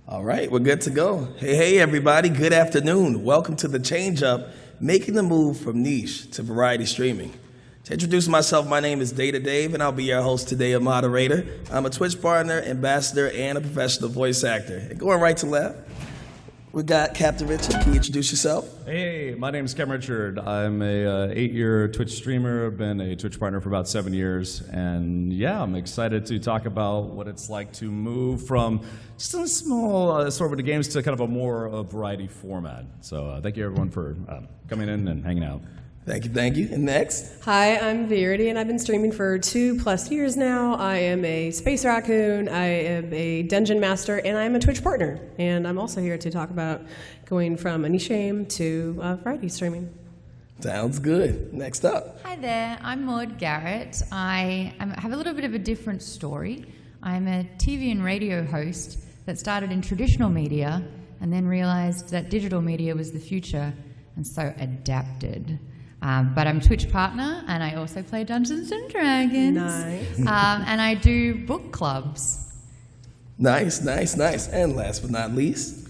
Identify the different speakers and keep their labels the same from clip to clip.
Speaker 1: All right, we're good to go. Hey, everybody. Good afternoon. Welcome to The Change Up, making the move from niche to variety streaming. To introduce myself, my name is DataDave, and I'll be your host today and moderator. I'm a Twitch partner, ambassador, and a professional voice actor. And going right to left, we got Captain Richard. Can you introduce yourself?
Speaker 2: Hey, my name is Captain Richard. I'm a 8-year Twitch streamer. I've been a Twitch partner for about 7 years. And yeah, I'm excited to talk about what it's like to move from just a small assortment of games to kind of a more variety format. So thank you everyone for coming in and hanging out.
Speaker 1: Thank you. And next?
Speaker 3: Hi, I'm Viridy, and I've been streaming for 2+ years now. I am a space raccoon, I am a dungeon master, and I'm a Twitch partner. And I'm also here to talk about going from a niche game to variety streaming.
Speaker 1: Sounds good. Next up.
Speaker 4: Hi there, I'm Maude Garrett. I have a little bit of a different story. I'm a TV and radio host that started in traditional media and then realized that digital media was the future, and so adapted. But I'm a Twitch partner, and I also play Dungeons & Dragons.
Speaker 3: Nice.
Speaker 4: And I do book clubs.
Speaker 1: Nice. And last but not least.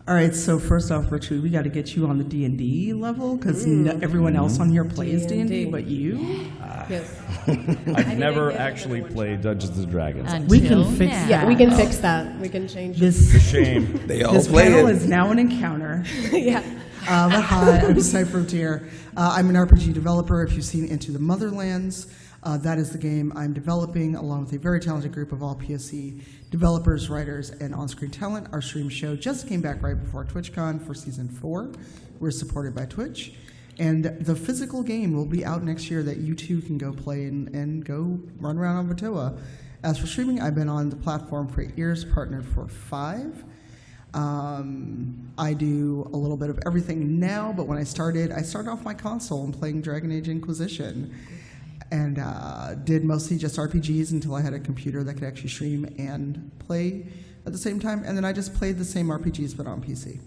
Speaker 5: All right, so first off, Richard, we got to get you on the D&D level, because everyone else on here plays D&D, but you?
Speaker 3: Yes.
Speaker 2: I've never actually played Dungeons & Dragons.
Speaker 5: We can fix
Speaker 4: now.
Speaker 3: Yeah, we can fix that. We can change
Speaker 5: this.
Speaker 2: Shame.
Speaker 1: They all
Speaker 5: This
Speaker 1: play
Speaker 5: panel
Speaker 1: it.
Speaker 5: is now an encounter.
Speaker 3: Yeah.
Speaker 5: Hi, I'm Cypheroftyr. I'm an RPG developer. If you've seen Into the Motherlands, that is the game I'm developing along with a very talented group of all PSC developers, writers, and on-screen talent. Our stream show just came back right before TwitchCon for Season 4. We're supported by Twitch. And the physical game will be out next year that you too can go play and go run around on Vatoa. As for streaming, I've been on the platform for 8 years, partnered for 5. I do a little bit of everything now, but when I started off my console and playing Dragon Age Inquisition, and did mostly just RPGs until I had a computer that could actually stream and play at the same time, and then I just played the same RPGs but on PC.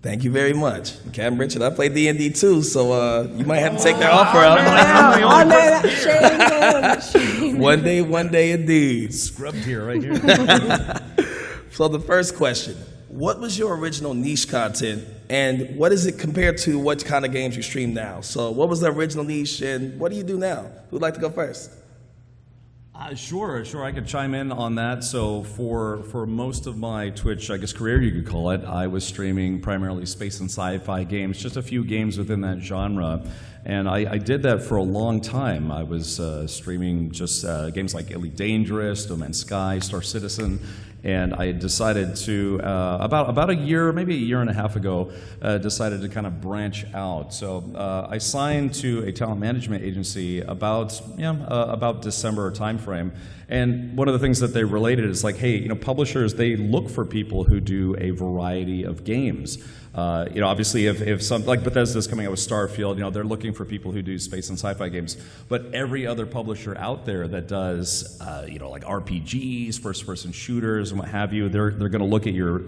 Speaker 1: Thank you very much. Captain Richard, I play D&D too, so you might have to take that offer up.
Speaker 3: Shame.
Speaker 1: One day indeed.
Speaker 2: Scrubbed here, right here.
Speaker 1: So the first question, what was your original niche content, and what is it compared to what kind of games you stream now? So what was the original niche, and what do you do now? Who'd like to go first?
Speaker 2: Sure, I could chime in on that. So for most of my Twitch, I guess, career, you could call it, I was streaming primarily space and sci-fi games, just a few games within that genre. And I did that for a long time. I was streaming just games like Elite Dangerous, No Man's Sky, Star Citizen, and I decided to, about a year, maybe a year and a half ago, decided to kind of branch out. So I signed to a talent management agency about December timeframe. And one of the things that they related is like, hey, publishers, they look for people who do a variety of games. Obviously, if some, like Bethesda's coming out with Starfield, they're looking for people who do space and sci-fi games. But every other publisher out there that does, like RPGs, first-person shooters, and what have you, they're going to look at your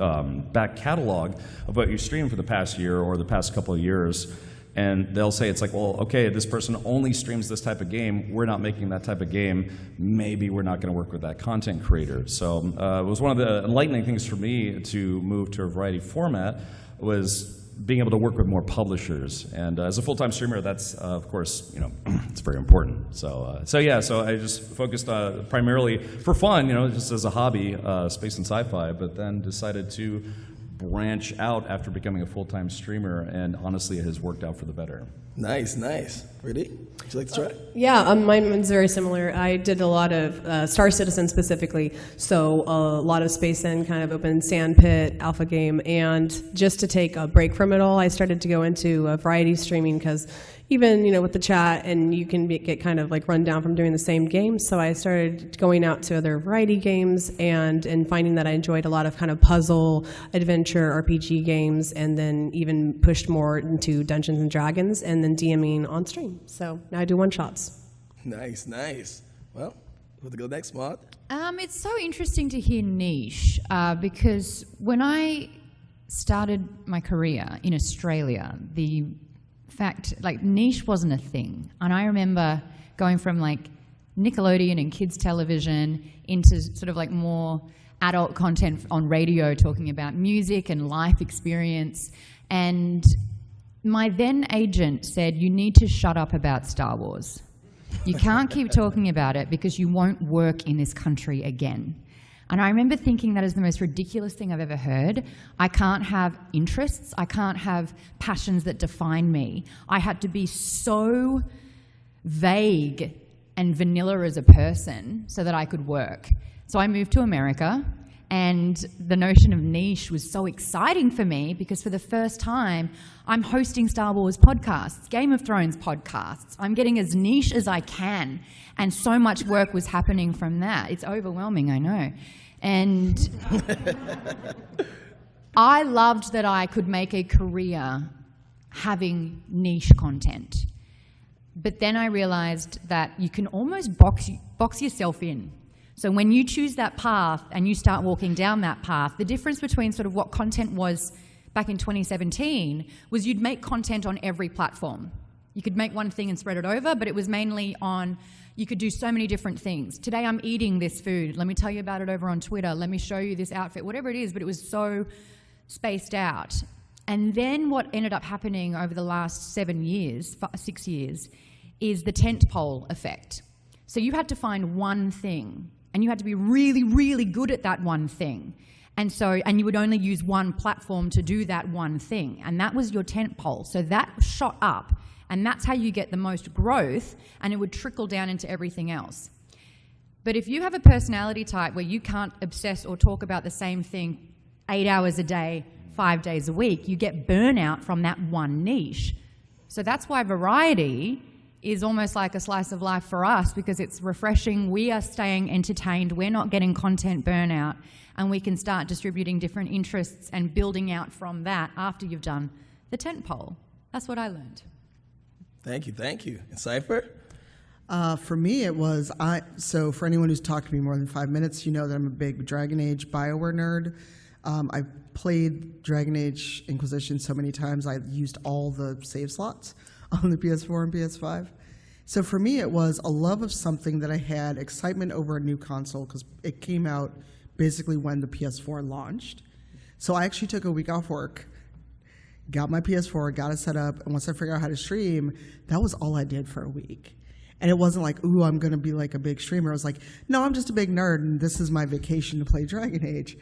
Speaker 2: back catalog of what you streamed for the past year or the past couple of years. And they'll say, it's like, well, okay, this person only streams this type of game. We're not making that type of game. Maybe we're not going to work with that content creator. So it was one of the enlightening things for me to move to a variety format was being able to work with more publishers. And as a full-time streamer, that's, of course, it's very important. So I just focused primarily for fun, just as a hobby, space and sci-fi, but then decided to branch out after becoming a full-time streamer, and honestly, it has worked out for the better.
Speaker 1: Nice. Viridy, would you like to try?
Speaker 3: Yeah, mine's very similar. I did a lot of Star Citizen specifically, so a lot of Space End, kind of open sandpit, alpha game, and just to take a break from it all, I started to go into variety streaming because even with the chat, and you can get kind of like run down from doing the same game. So I started going out to other variety games and finding that I enjoyed a lot of kind of puzzle, adventure, RPG games, and then even pushed more into Dungeons and Dragons, and then DMing on stream. So now I do one-shots.
Speaker 1: Nice. Well, who'll go next, Maude?
Speaker 4: It's so interesting to hear niche because when I started my career in Australia, the fact, niche wasn't a thing. And I remember going from Nickelodeon and kids television into sort of like more adult content on radio, talking about music and life experience. And my then agent said, you need to shut up about Star Wars. You can't keep talking about it because you won't work in this country again. And I remember thinking that is the most ridiculous thing I've ever heard. I can't have interests. I can't have passions that define me. I had to be so vague and vanilla as a person so that I could work. So I moved to America, and the notion of niche was so exciting for me because for the first time, I'm hosting Star Wars podcasts, Game of Thrones podcasts. I'm getting as niche as I can, and so much work was happening from that. It's overwhelming, I know. And I loved that I could make a career having niche content. But then I realized that you can almost box yourself in. So when you choose that path and you start walking down that path, the difference between sort of what content was back in 2017 was you'd make content on every platform. You could make one thing and spread it over, but it was mainly on, you could do so many different things. Today I'm eating this food. Let me tell you about it over on Twitter. Let me show you this outfit, whatever it is, but it was so spaced out. And then what ended up happening over the last 6 years, is the tentpole effect. So you had to find one thing, and you had to be really, really good at that one thing. And you would only use one platform to do that one thing, and that was your tentpole. So that shot up, and that's how you get the most growth, and it would trickle down into everything else. But if you have a personality type where you can't obsess or talk about the same thing 8 hours a day, 5 days a week, you get burnout from that one niche. So that's why variety is almost like a slice of life for us, because it's refreshing. We are staying entertained. We're not getting content burnout, and we can start distributing different interests and building out from that after you've done the tentpole. That's what I learned.
Speaker 1: Thank you, thank you. And Cypher?
Speaker 5: For me, it was, so for anyone who's talked to me more than 5 minutes, you know that I'm a big Dragon Age BioWare nerd. I played Dragon Age Inquisition so many times, I used all the save slots on the PS4 and PS5. So for me, it was a love of something that I had, excitement over a new console, because it came out basically when the PS4 launched. So I actually took a week off work, got my PS4, got it set up, and once I figured out how to stream, that was all I did for a week. And it wasn't like, ooh, I'm going to be like a big streamer. It was like, no, I'm just a big nerd, and this is my vacation to play Dragon Age.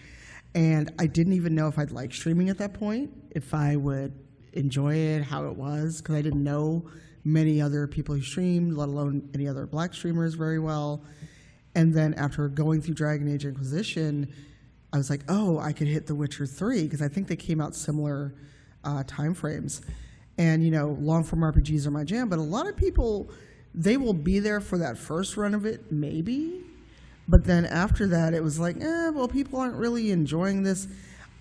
Speaker 5: And I didn't even know if I'd like streaming at that point, if I would enjoy it, how it was, because I didn't know many other people who streamed, let alone any other black streamers very well. And then after going through Dragon Age Inquisition, I was like, oh, I could hit The Witcher 3, because I think they came out similar time frames. And, you know, long-form RPGs are my jam, but a lot of people, they will be there for that first run of it, maybe. But then after that, it was like, well, people aren't really enjoying this.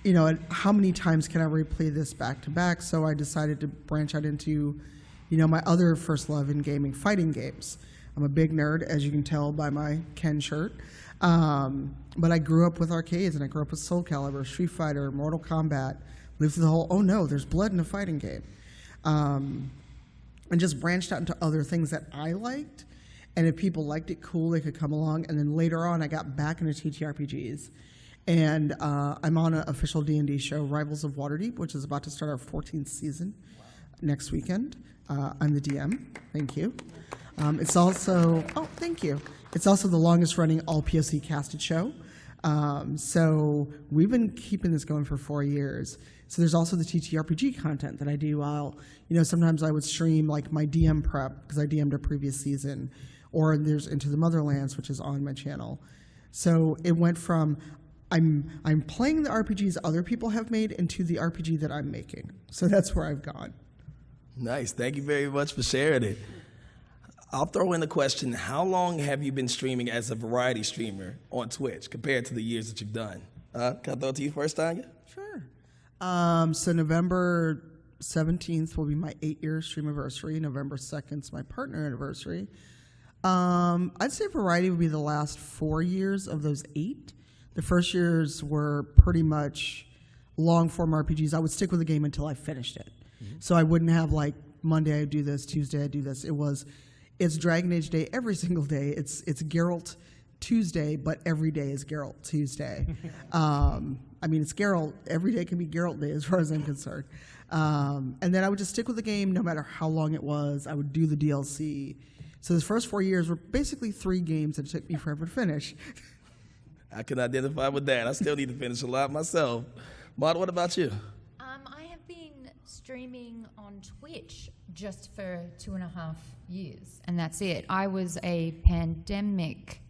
Speaker 5: You know, and how many times can I replay this back to back? So I decided to branch out into, you know, my other first love in gaming, fighting games. I'm a big nerd, as you can tell by my Ken shirt. But I grew up with arcades, and I grew up with Soul Calibur, Street Fighter, Mortal Kombat, lived through the whole, oh no, there's blood in a fighting game. And just branched out into other things that I liked. And if people liked it, cool, they could come along. And then later on, I got back into TTRPGs. And I'm on an official D&D show, Rivals of Waterdeep, which is about to start our 14th season next weekend. I'm the DM. Thank you. It's also, thank you. It's also the longest running all POC casted show. So we've been keeping this going for 4 years. So there's also the TTRPG content that I do while, you know, sometimes I would stream like my DM prep, because I DM'd a previous season, or there's Into the Motherlands, which is on my channel. So it went from, I'm playing the RPGs other people have made into the RPG that I'm making. So that's where I've gone.
Speaker 1: Nice. Thank you very much for sharing it. I'll throw in the question, how long have you been streaming as a variety streamer on Twitch compared to the years that you've done? Can I throw it to you first, Tanya?
Speaker 5: Sure. So November 17th will be my 8-year stream anniversary. November 2nd is my partner anniversary. I'd say variety would be the last 4 years of those 8. The first years were pretty much long-form RPGs. I would stick with the game until I finished it. Mm-hmm. So I wouldn't have like Monday I'd do this, Tuesday I'd do this. It It's Dragon Age Day every single day. It's Geralt Tuesday, but every day is Geralt Tuesday. I mean, it's Geralt. Every day can be Geralt Day as far as I'm concerned. And then I would just stick with the game no matter how long it was. I would do the DLC. So the first 4 years were basically 3 games that took me forever to finish.
Speaker 1: I can identify with that. I still need to finish a lot myself. Maude, what about you?
Speaker 4: I have been streaming on Twitch just for 2.5 years, and that's it. I was a pandemic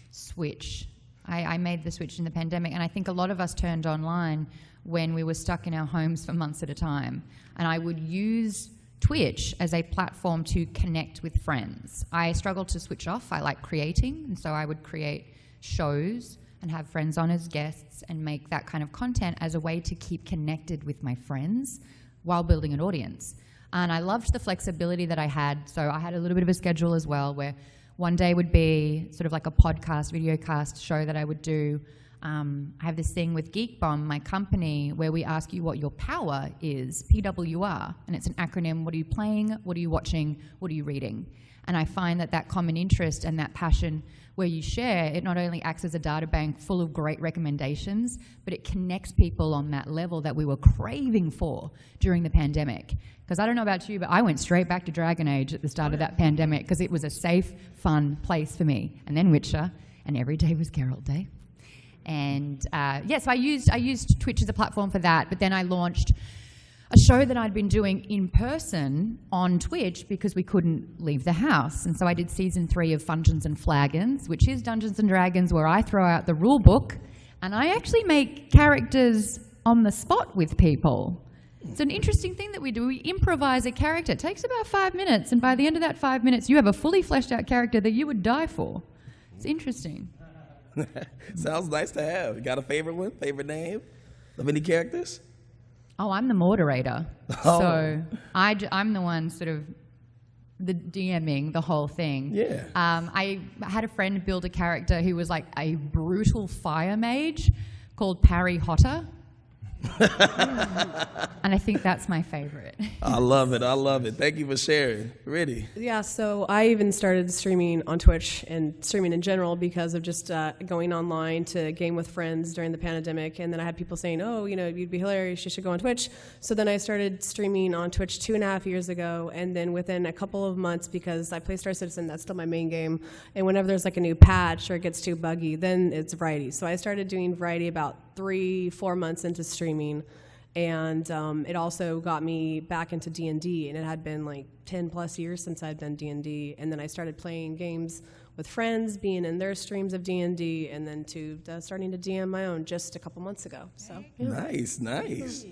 Speaker 4: switch. I made the switch in the pandemic, and I think a lot of us turned online when we were stuck in our homes for months at a time. And I would use Twitch as a platform to connect with friends. I struggled to switch off. I like creating, and so I would create shows and have friends on as guests and make that kind of content as a way to keep connected with my friends while building an audience. And I loved the flexibility that I had. So I had a little bit of a schedule as well, where one day would be sort of like a podcast, video cast show that I would do. I have this thing with Geek Bomb, my company, where we ask you what your power is, PWR, and it's an acronym. What are you playing? What are you watching? What are you reading? And I find that that common interest and that passion where you share, it not only acts as a data bank full of great recommendations, but it connects people on that level that we were craving for during the pandemic. Because I don't know about you, but I went straight back to Dragon Age at the start of that pandemic because it was a safe, fun place for me. And then Witcher, and every day was Geralt Day. And so I used Twitch as a platform for that, but then I launched a show that I'd been doing in person on Twitch because we couldn't leave the house. And so I did season 3 of Fungeons and Flagons, which is Dungeons and Dragons, where I throw out the rule book and I actually make characters on the spot with people. It's an interesting thing that we do. We improvise a character. It takes about 5 minutes, and by the end of that 5 minutes, you have a fully fleshed out character that you would die for. It's interesting.
Speaker 1: Sounds nice to have. You got a favorite one? Favorite name of any characters?
Speaker 4: Oh, I'm the moderator.
Speaker 1: Oh.
Speaker 4: So I'm the one sort of the DMing the whole thing.
Speaker 1: Yeah.
Speaker 4: I had a friend build a character who was like a brutal fire mage called Parry Hotter. And I think that's my favorite.
Speaker 1: I love it. I love it. Thank you for sharing. Viridy.
Speaker 3: Yeah, so I even started streaming on Twitch and streaming in general because of just going online to game with friends during the pandemic. And then I had people saying, oh, you know, you'd be hilarious, you should go on Twitch. So then I started streaming on Twitch 2.5 years ago. And then within a couple of months, because I play Star Citizen, that's still my main game. And whenever there's like a new patch or it gets too buggy, then it's Viridy. So I started doing Viridy about 3-4 months into streaming. And it also got me back into D&D, and it had been like 10 plus years since I'd done D&D. And then I started playing games with friends, being in their streams of D&D, and then to starting to DM my own just a couple months ago. So yeah.
Speaker 1: Nice.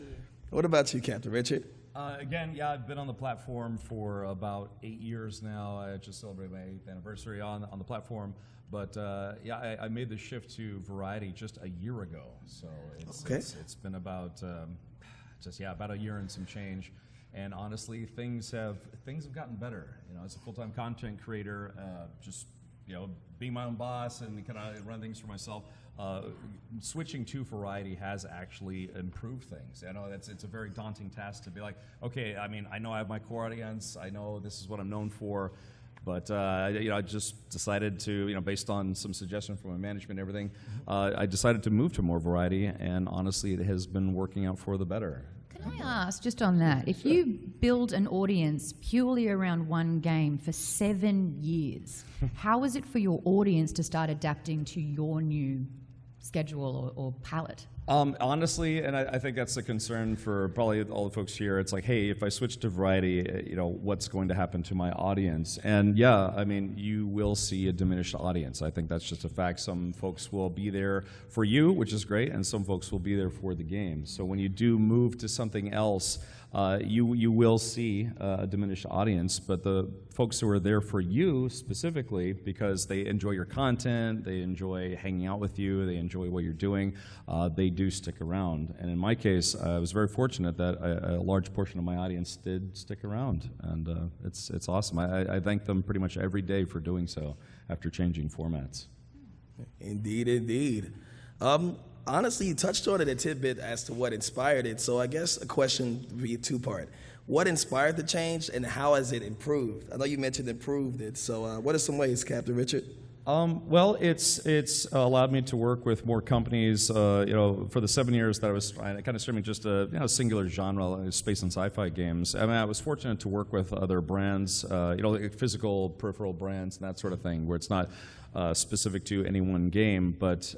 Speaker 1: What about you, Captain Richard?
Speaker 2: Again, yeah, I've been on the platform for about 8 years now. I just celebrated my 8th anniversary on the platform. But yeah, I made the shift to Viridy just a year ago. So it's been about about a year and some change. And honestly, things have gotten better. You know, as a full-time content creator, being my own boss and kind of run things for myself. Switching to Viridy has actually improved things. I know it's a very daunting task to be like, okay, I mean, I know I have my core audience. I know this is what I'm known for. But I just decided to, based on some suggestion from my management and everything, I decided to move to more variety, and honestly, it has been working out for the better.
Speaker 4: Can I ask, just on that, if you build an audience purely around one game for 7 years, how is it for your audience to start adapting to your new schedule or palette?
Speaker 2: Honestly, and I think that's a concern for probably all the folks here. It's like, hey, if I switch to Viridy, what's going to happen to my audience? And yeah, I mean, you will see a diminished audience. I think that's just a fact. Some folks will be there for you, which is great, and some folks will be there for the game. So when you do move to something else, you will see a diminished audience, but the folks who are there for you specifically because they enjoy your content, they enjoy hanging out with you, they enjoy what you're doing, they do stick around. And in my case, I was very fortunate that a large portion of my audience did stick around, and it's awesome. I thank them pretty much every day for doing so after changing formats.
Speaker 1: Indeed. Honestly, you touched on it a tidbit as to what inspired it, so I guess a question would be 2-part. What inspired the change, and how has it improved? I know you mentioned improved it, so what are some ways, Captain Richard?
Speaker 2: Well, it's allowed me to work with more companies. For the 7 years that I was kind of streaming just a singular genre, space and sci-fi games. I mean, I was fortunate to work with other brands, like physical peripheral brands and that sort of thing, where it's not specific to any one game. But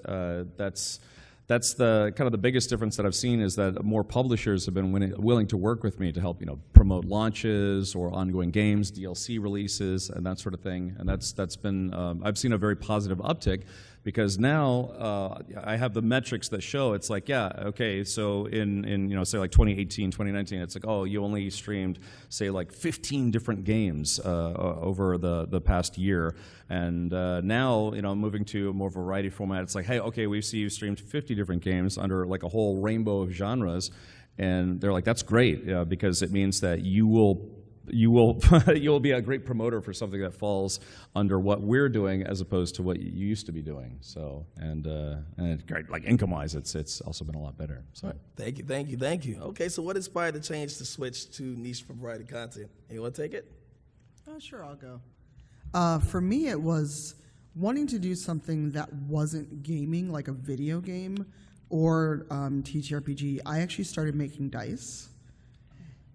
Speaker 2: that's the kind of the biggest difference that I've seen, is that more publishers have been willing to work with me to help promote launches or ongoing games, DLC releases, and that sort of thing. And that's been I've seen a very positive uptick, because now I have the metrics that show it's like, yeah, okay, so in say like 2018, 2019, it's like, oh, you only streamed say like 15 different games over the past year, and now moving to a more variety format, it's like, hey, okay, we see you streamed 50 different games under like a whole rainbow of genres, and they're like, that's great, because it means that you'll be a great promoter for something that falls under what we're doing as opposed to what you used to be doing. So and it's great, like income-wise, it's also been a lot better. So
Speaker 1: Thank you. Okay, so what inspired the change to switch to niche for variety content? Anyone take it?
Speaker 5: Sure, I'll go. For me, it was wanting to do something that wasn't gaming, like a video game or TTRPG. I actually started making dice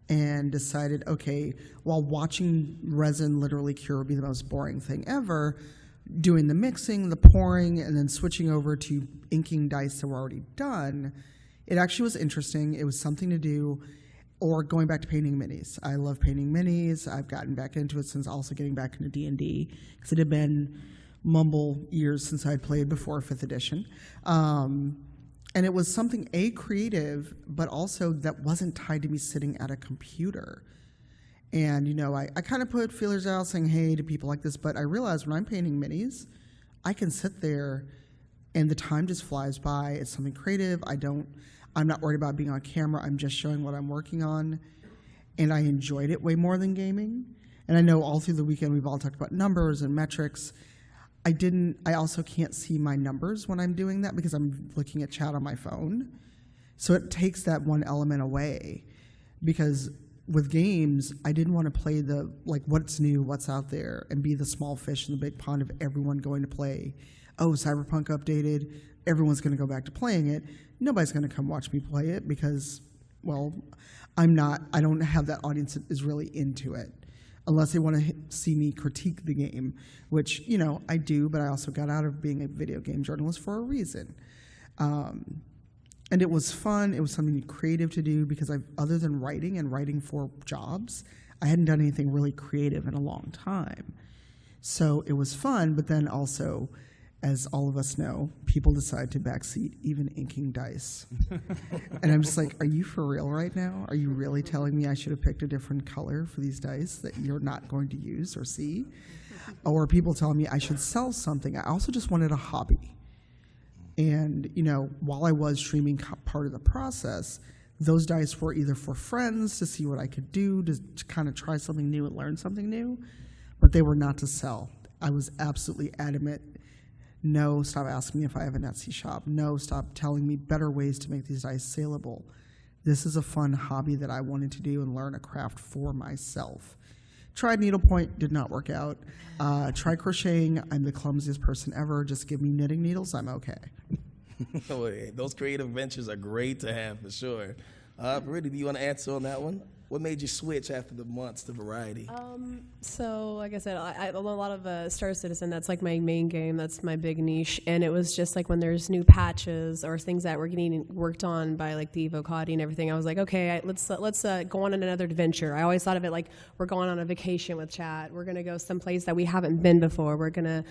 Speaker 5: and decided, okay, while watching resin literally cure would be the most boring thing ever, doing the mixing, the pouring, and then switching over to inking dice that were already done, it actually was interesting. It was something to do. Or going back to painting minis. I love painting minis. I've gotten back into it since also getting back into D&D, because it had been mumble years since I'd played before 5th edition. And it was something, creative, but also that wasn't tied to me sitting at a computer. And, I kind of put feelers out saying, hey, to people like this, but I realized when I'm painting minis, I can sit there and the time just flies by. It's something creative. I'm not worried about being on camera. I'm just showing what I'm working on. And I enjoyed it way more than gaming. And I know all through the weekend we've all talked about numbers and metrics. I also can't see my numbers when I'm doing that because I'm looking at chat on my phone. So it takes that one element away. Because with games, I didn't want to play what's new, what's out there, and be the small fish in the big pond of everyone going to play. Oh, Cyberpunk updated, everyone's going to go back to playing it. Nobody's going to come watch me play it because, well, I don't have that audience that is really into it. Unless they want to see me critique the game, which, I do, but I also got out of being a video game journalist for a reason. And it was fun. It was something creative to do because other than writing for jobs, I hadn't done anything really creative in a long time. So it was fun, but then also, as all of us know, people decide to backseat even inking dice. And I'm just like, are you for real right now? Are you really telling me I should have picked a different color for these dice that you're not going to use or see? Or people telling me I should sell something. I also just wanted a hobby. And, while I was streaming part of the process, those dice were either for friends to see what I could do, to kind of try something new and learn something new, but they were not to sell. I was absolutely adamant. No, stop asking me if I have an Etsy shop. No, stop telling me better ways to make these dice saleable. This is a fun hobby that I wanted to do and learn a craft for myself. Tried needlepoint, did not work out. Tried crocheting, I'm the clumsiest person ever. Just give me knitting needles, I'm okay.
Speaker 1: Those creative ventures are great to have for sure. Viridy, do you want to answer on that one? What made you switch after the months to variety?
Speaker 3: So, like I said, I a lot of Star Citizen. That's like my main game. That's my big niche. And it was just like when there's new patches or things that were getting worked on by like the Evocati and everything. I was like, okay, let's go on another adventure. I always thought of it like we're going on a vacation with chat. We're gonna go someplace that we haven't been before. We're gonna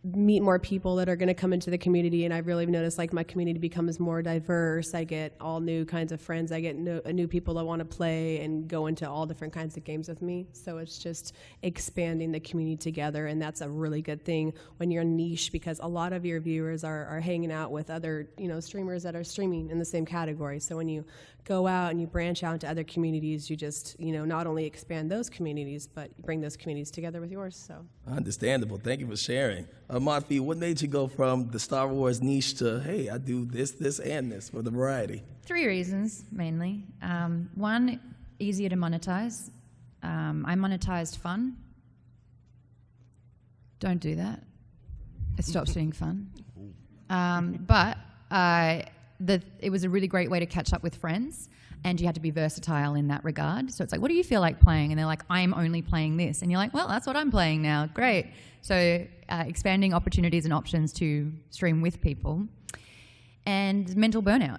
Speaker 3: meet more people that are going to come into the community, and I've really noticed like my community becomes more diverse. I get all new kinds of friends. I get new people that want to play and go into all different kinds of games with me. So it's just expanding the community together, and that's a really good thing when you're niche, because a lot of your viewers are hanging out with other streamers that are streaming in the same category. So when you go out and you branch out into other communities, you just not only expand those communities, but you bring those communities together with yours. So
Speaker 1: understandable. Thank you for sharing. Maude, what made you go from the Star Wars niche to, hey, I do this, and this for the variety?
Speaker 4: 3 reasons, mainly. One, easier to monetize. I monetized fun. Don't do that. It stops being fun. But it was a really great way to catch up with friends, and you had to be versatile in that regard. So it's like, what do you feel like playing? And they're like, I'm only playing this. And you're like, well, that's what I'm playing now. Great. So expanding opportunities and options to stream with people. And mental burnout.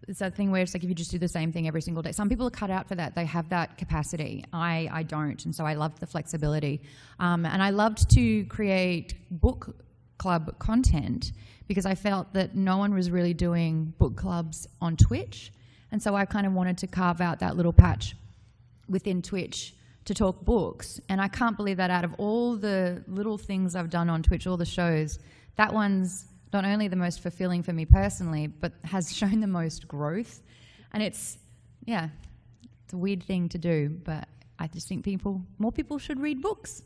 Speaker 4: It's that thing where it's like if you just do the same thing every single day. Some people are cut out for that. They have that capacity. I don't. And so I loved the flexibility. And I loved to create book club content because I felt that no one was really doing book clubs on Twitch. And so I kind of wanted to carve out that little patch within Twitch to talk books. And I can't believe that out of all the little things I've done on Twitch, all the shows, that one's not only the most fulfilling for me personally, but has shown the most growth. And it's a weird thing to do, but I just think more people should read books.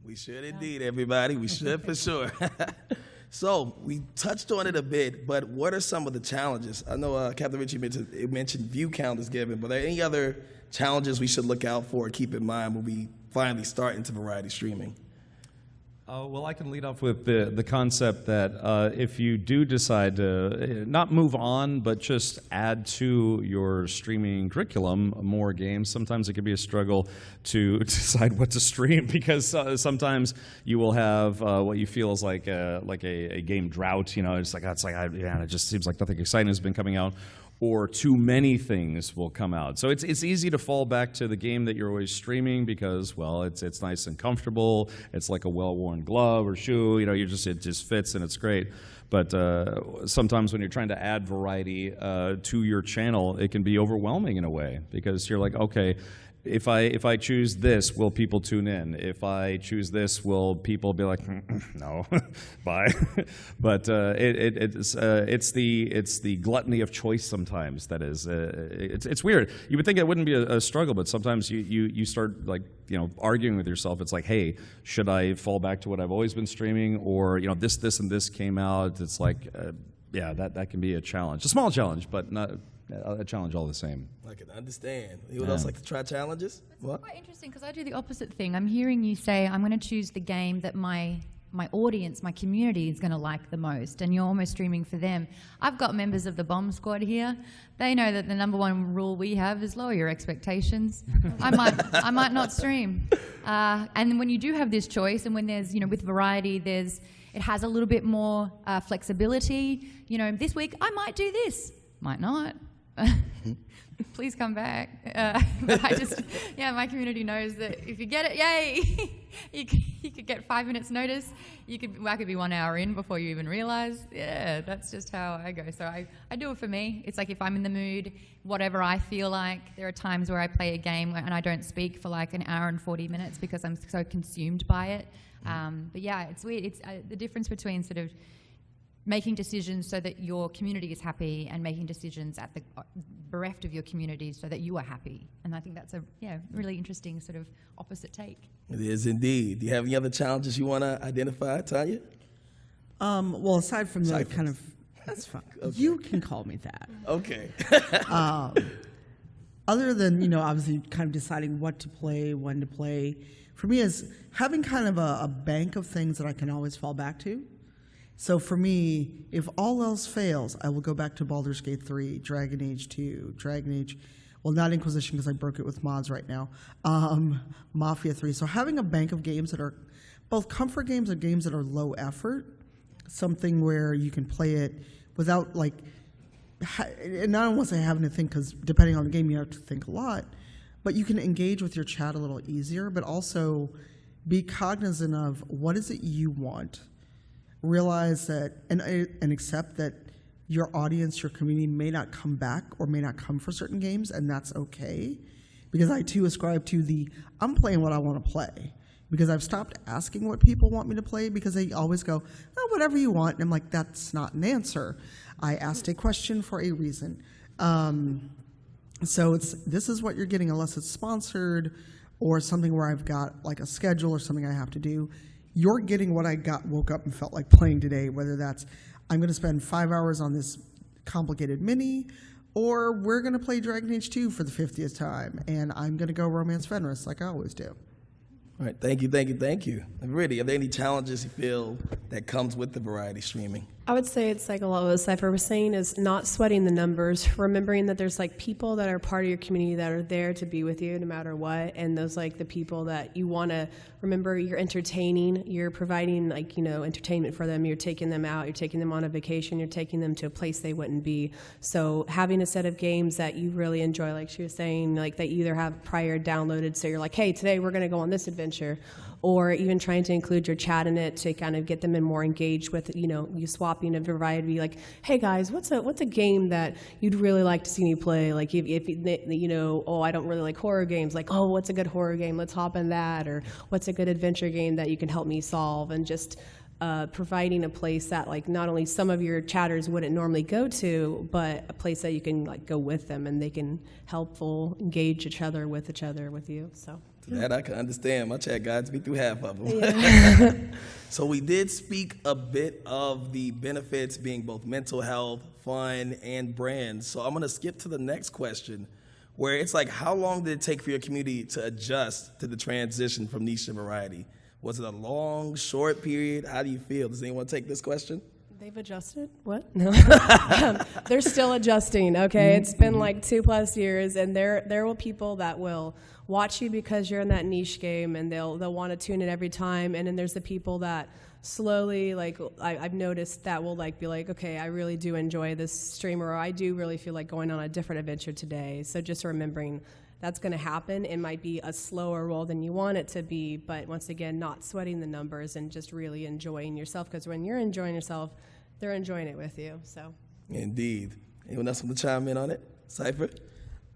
Speaker 1: We should indeed, everybody. We should for sure. So we touched on it a bit, but what are some of the challenges? I know Captain Richie mentioned view count is given, but are there any other challenges we should look out for or keep in mind when we finally start into variety streaming?
Speaker 2: Well, I can lead off with the concept that if you do decide to not move on, but just add to your streaming curriculum more games, sometimes it can be a struggle to decide what to stream because sometimes you will have what you feel is like a game drought. You know, it just seems like nothing exciting has been coming out. Or too many things will come out. So it's easy to fall back to the game that you're always streaming because, well, it's nice and comfortable. It's like a well-worn glove or shoe. You know, it just fits and it's great. But sometimes when you're trying to add variety to your channel, it can be overwhelming in a way because you're like, okay, if I choose this, will people tune in? If I choose this, will people be like, no, bye? But it's the gluttony of choice sometimes that is. It's weird. You would think it wouldn't be a struggle, but sometimes you start like arguing with yourself. It's like, hey, should I fall back to what I've always been streaming, or this and this came out? It's like, that can be a challenge, a small challenge, but not a challenge all the same.
Speaker 1: I can understand. Anyone else like to try challenges?
Speaker 4: It's quite interesting because I do the opposite thing. I'm hearing you say, I'm going to choose the game that my audience, my community is going to like the most, and you're almost streaming for them. I've got members of the Bomb Squad here. They know that the number one rule we have is lower your expectations. I might not stream. And when you do have this choice, and when there's, with variety, it has a little bit more flexibility. This week I might do this, might not. Please come back. But my community knows that if you get it, yay! you could get 5 minutes notice. I could be 1 hour in before you even realize. Yeah, that's just how I go. So I do it for me. It's like if I'm in the mood, whatever I feel like. There are times where I play a game and I don't speak for like an hour and 40 minutes because I'm so consumed by it. But yeah, it's weird. It's the difference between sort of making decisions so that your community is happy and making decisions at the bereft of your community so that you are happy. And I think that's a really interesting sort of opposite take.
Speaker 1: It is indeed. Do you have any other challenges you want to identify, Tanya?
Speaker 5: Well, aside from the kind of,
Speaker 6: that's fine.
Speaker 1: Okay.
Speaker 6: You can call me that.
Speaker 1: Okay.
Speaker 5: other than, obviously kind of deciding what to play, when to play, for me is having kind of a bank of things that I can always fall back to. So for me, if all else fails, I will go back to Baldur's Gate 3, Dragon Age 2, Dragon Age, well, not Inquisition because I broke it with mods right now, Mafia 3. So having a bank of games that are both comfort games and games that are low effort, something where you can play it without and I don't want to say having to think because depending on the game you have to think a lot, but you can engage with your chat a little easier, but also be cognizant of what is it you want. Realize that and accept that your audience, your community may not come back or may not come for certain games, and that's okay. Because I too ascribe to I'm playing what I want to play. Because I've stopped asking what people want me to play because they always go, oh, whatever you want. And I'm like, that's not an answer. I asked a question for a reason. So this is what you're getting unless it's sponsored or something where I've got like a schedule or something I have to do. You're getting what I woke up and felt like playing today, whether that's I'm going to spend 5 hours on this complicated mini, or we're going to play Dragon Age 2 for the 50th time, and I'm going to go romance Fenris like I always do.
Speaker 1: All right, thank you. And Viridy, are there any challenges you feel that comes with the variety streaming?
Speaker 3: I would say it's like a lot of what Cypher was saying is not sweating the numbers, remembering that there's like people that are part of your community that are there to be with you no matter what, and those like the people that you want to remember you're entertaining, you're providing like, entertainment for them, you're taking them out, you're taking them on a vacation, you're taking them to a place they wouldn't be. So having a set of games that you really enjoy, like she was saying, like that you either have prior downloaded, so you're like, hey, today we're going to go on this adventure, or even trying to include your chat in it to kind of get them in more engaged with, you swapping a variety, like, hey guys, what's a game that you'd really like to see me play? Like if I don't really like horror games, like, oh, what's a good horror game? Let's hop in that. Or what's a good adventure game that you can help me solve? And just providing a place that like not only some of your chatters wouldn't normally go to, but a place that you can like go with them and they can engage each other with you. So.
Speaker 1: That I can understand. My chat guides me through half of them.
Speaker 3: Yeah.
Speaker 1: So we did speak a bit of the benefits being both mental health, fun, and brand. So I'm going to skip to the next question, where it's like, how long did it take for your community to adjust to the transition from niche to variety? Was it a long, short period? How do you feel? Does anyone take this question?
Speaker 3: They've adjusted? What? No. They're still adjusting, okay? It's been like 2+ years, and there will people that will watch you because you're in that niche game, and they'll want to tune in every time. And then there's the people that slowly, like I've noticed, that will like be like, okay, I really do enjoy this streamer, or I do really feel like going on a different adventure today. So just remembering that's going to happen. It might be a slower roll than you want it to be, but once again, not sweating the numbers and just really enjoying yourself, because when you're enjoying yourself, they're enjoying it with you. So.
Speaker 1: Indeed. Anyone else want to chime in on it? Cypher?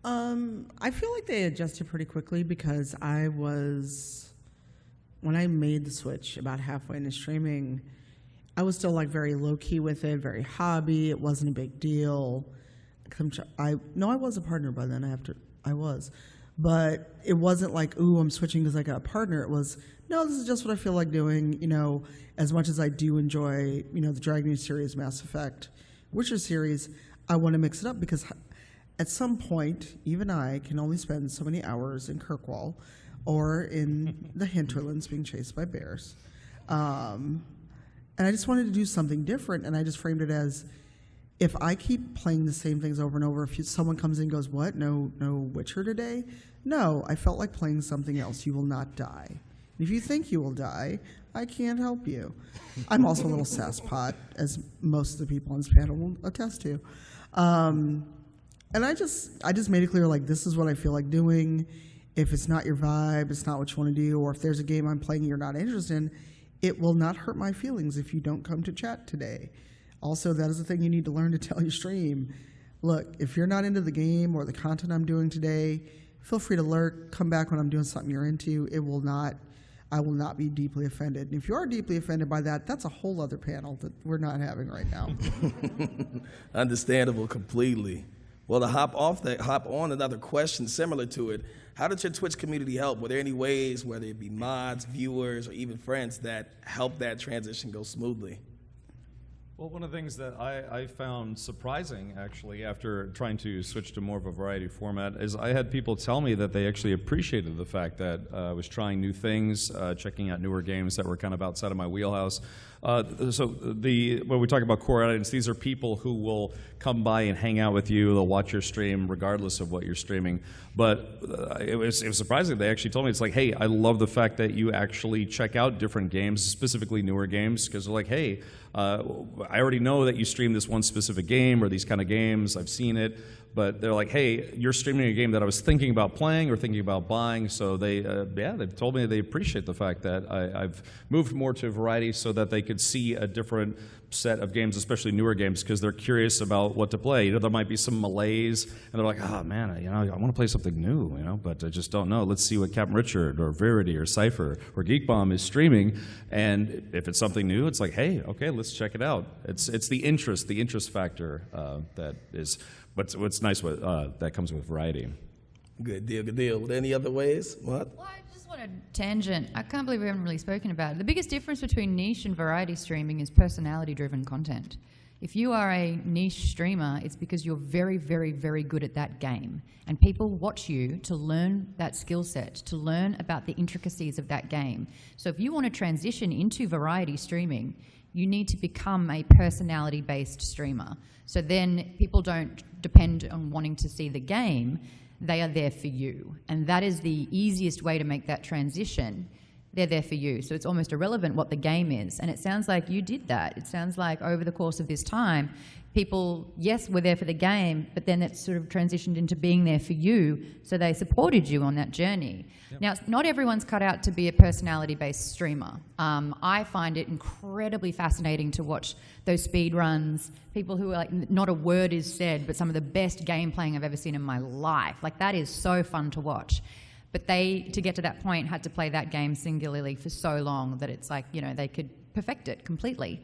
Speaker 5: I feel like they adjusted pretty quickly because when I made the switch about halfway into streaming, I was still like very low key with it, very hobby. It wasn't a big deal. I was a partner by then. I was, but it wasn't like, ooh, I'm switching because I got a partner. It was, no, this is just what I feel like doing. As much as I do enjoy, the Dragon Age series, Mass Effect, Witcher series, I want to mix it up because at some point, even I can only spend so many hours in Kirkwall or in the hinterlands being chased by bears. And I just wanted to do something different, and I just framed it as, if I keep playing the same things over and over, if someone comes in and goes, what, no Witcher today? No, I felt like playing something else. You will not die. If you think you will die, I can't help you. I'm also a little sasspot, as most of the people on this panel will attest to. And I just made it clear, like, this is what I feel like doing. If it's not your vibe, it's not what you want to do, or if there's a game I'm playing you're not interested in, it will not hurt my feelings if you don't come to chat today. Also, that is the thing you need to learn to tell your stream. Look, if you're not into the game or the content I'm doing today, feel free to lurk, come back when I'm doing something you're into. I will not be deeply offended. And if you are deeply offended by that, that's a whole other panel that we're not having right now.
Speaker 1: Understandable completely. Well, to hop on another question similar to it, how did your Twitch community help? Were there any ways, whether it be mods, viewers, or even friends, that helped that transition go smoothly?
Speaker 2: Well, one of the things that I found surprising, actually, after trying to switch to more of a variety format, is I had people tell me that they actually appreciated the fact that I was trying new things, checking out newer games that were kind of outside of my wheelhouse. So when we talk about core audience, these are people who will come by and hang out with you. They'll watch your stream regardless of what you're streaming. But it was surprising. They actually told me, it's like, hey, I love the fact that you actually check out different games, specifically newer games, because they're like, hey, I already know that you stream this one specific game or these kind of games. I've seen it. But they're like, hey, you're streaming a game that I was thinking about playing or thinking about buying. So they've told me they appreciate the fact that I've moved more to variety so that they could see a different set of games, especially newer games, because they're curious about what to play. There might be some malaise, and they're like, oh man, I want to play something new, but I just don't know. Let's see what Captain Richard or Viridy or Cypher or Geek Bomb is streaming, and if it's something new, it's like, hey, okay, let's check it out. It's the interest factor that is what's nice with that comes with variety.
Speaker 1: Good deal. Were there any other ways? What?
Speaker 4: Well, I just want to tangent. I can't believe we haven't really spoken about it. The biggest difference between niche and variety streaming is personality-driven content. If you are a niche streamer, it's because you're very, very, very good at that game. And people watch you to learn that skill set, to learn about the intricacies of that game. So if you want to transition into variety streaming, you need to become a personality-based streamer. So then people don't depend on wanting to see the game, they are there for you. And that is the easiest way to make that transition. They're there for you. So it's almost irrelevant what the game is. And it sounds like you did that. It sounds like over the course of this time, people, yes, were there for the game, but then it sort of transitioned into being there for you, so they supported you on that journey. Yep. Now, not everyone's cut out to be a personality-based streamer. I find it incredibly fascinating to watch those speed runs, people who are like, not a word is said, but some of the best game playing I've ever seen in my life. Like, that is so fun to watch. But they, to get to that point, had to play that game singularly for so long that it's like, you know, they could perfect it completely.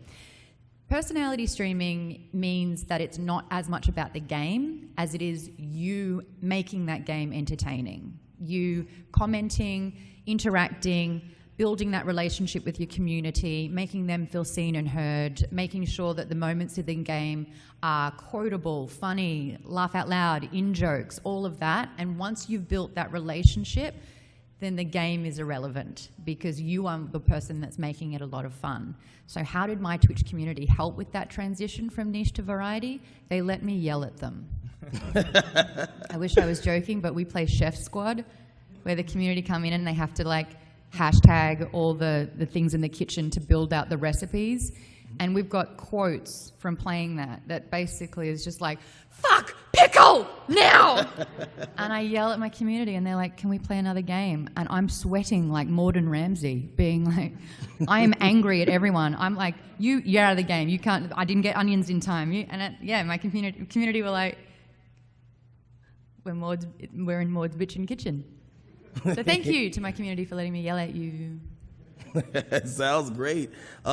Speaker 4: Personality streaming means that it's not as much about the game as it is you making that game entertaining. You commenting, interacting, building that relationship with your community, making them feel seen and heard, making sure that the moments in the game are quotable, funny, laugh out loud, in-jokes, all of that. And once you've built that relationship, then the game is irrelevant because you are the person that's making it a lot of fun. So how did my Twitch community help with that transition from niche to variety? They let me yell at them. I wish I was joking, but we play Chef Squad, where the community come in and they have to like hashtag all the things in the kitchen to build out the recipes. And we've got quotes from playing that basically is just like, fuck, pickle, now! And I yell at my community and they're like, can we play another game? And I'm sweating like Maude Garrett, being like, I am angry at everyone. I'm like, you're out of the game. You can't, I didn't get onions in time. My community were like, we're in Maude's bitchin' kitchen. So thank you to my community for letting me yell at you.
Speaker 1: Sounds great.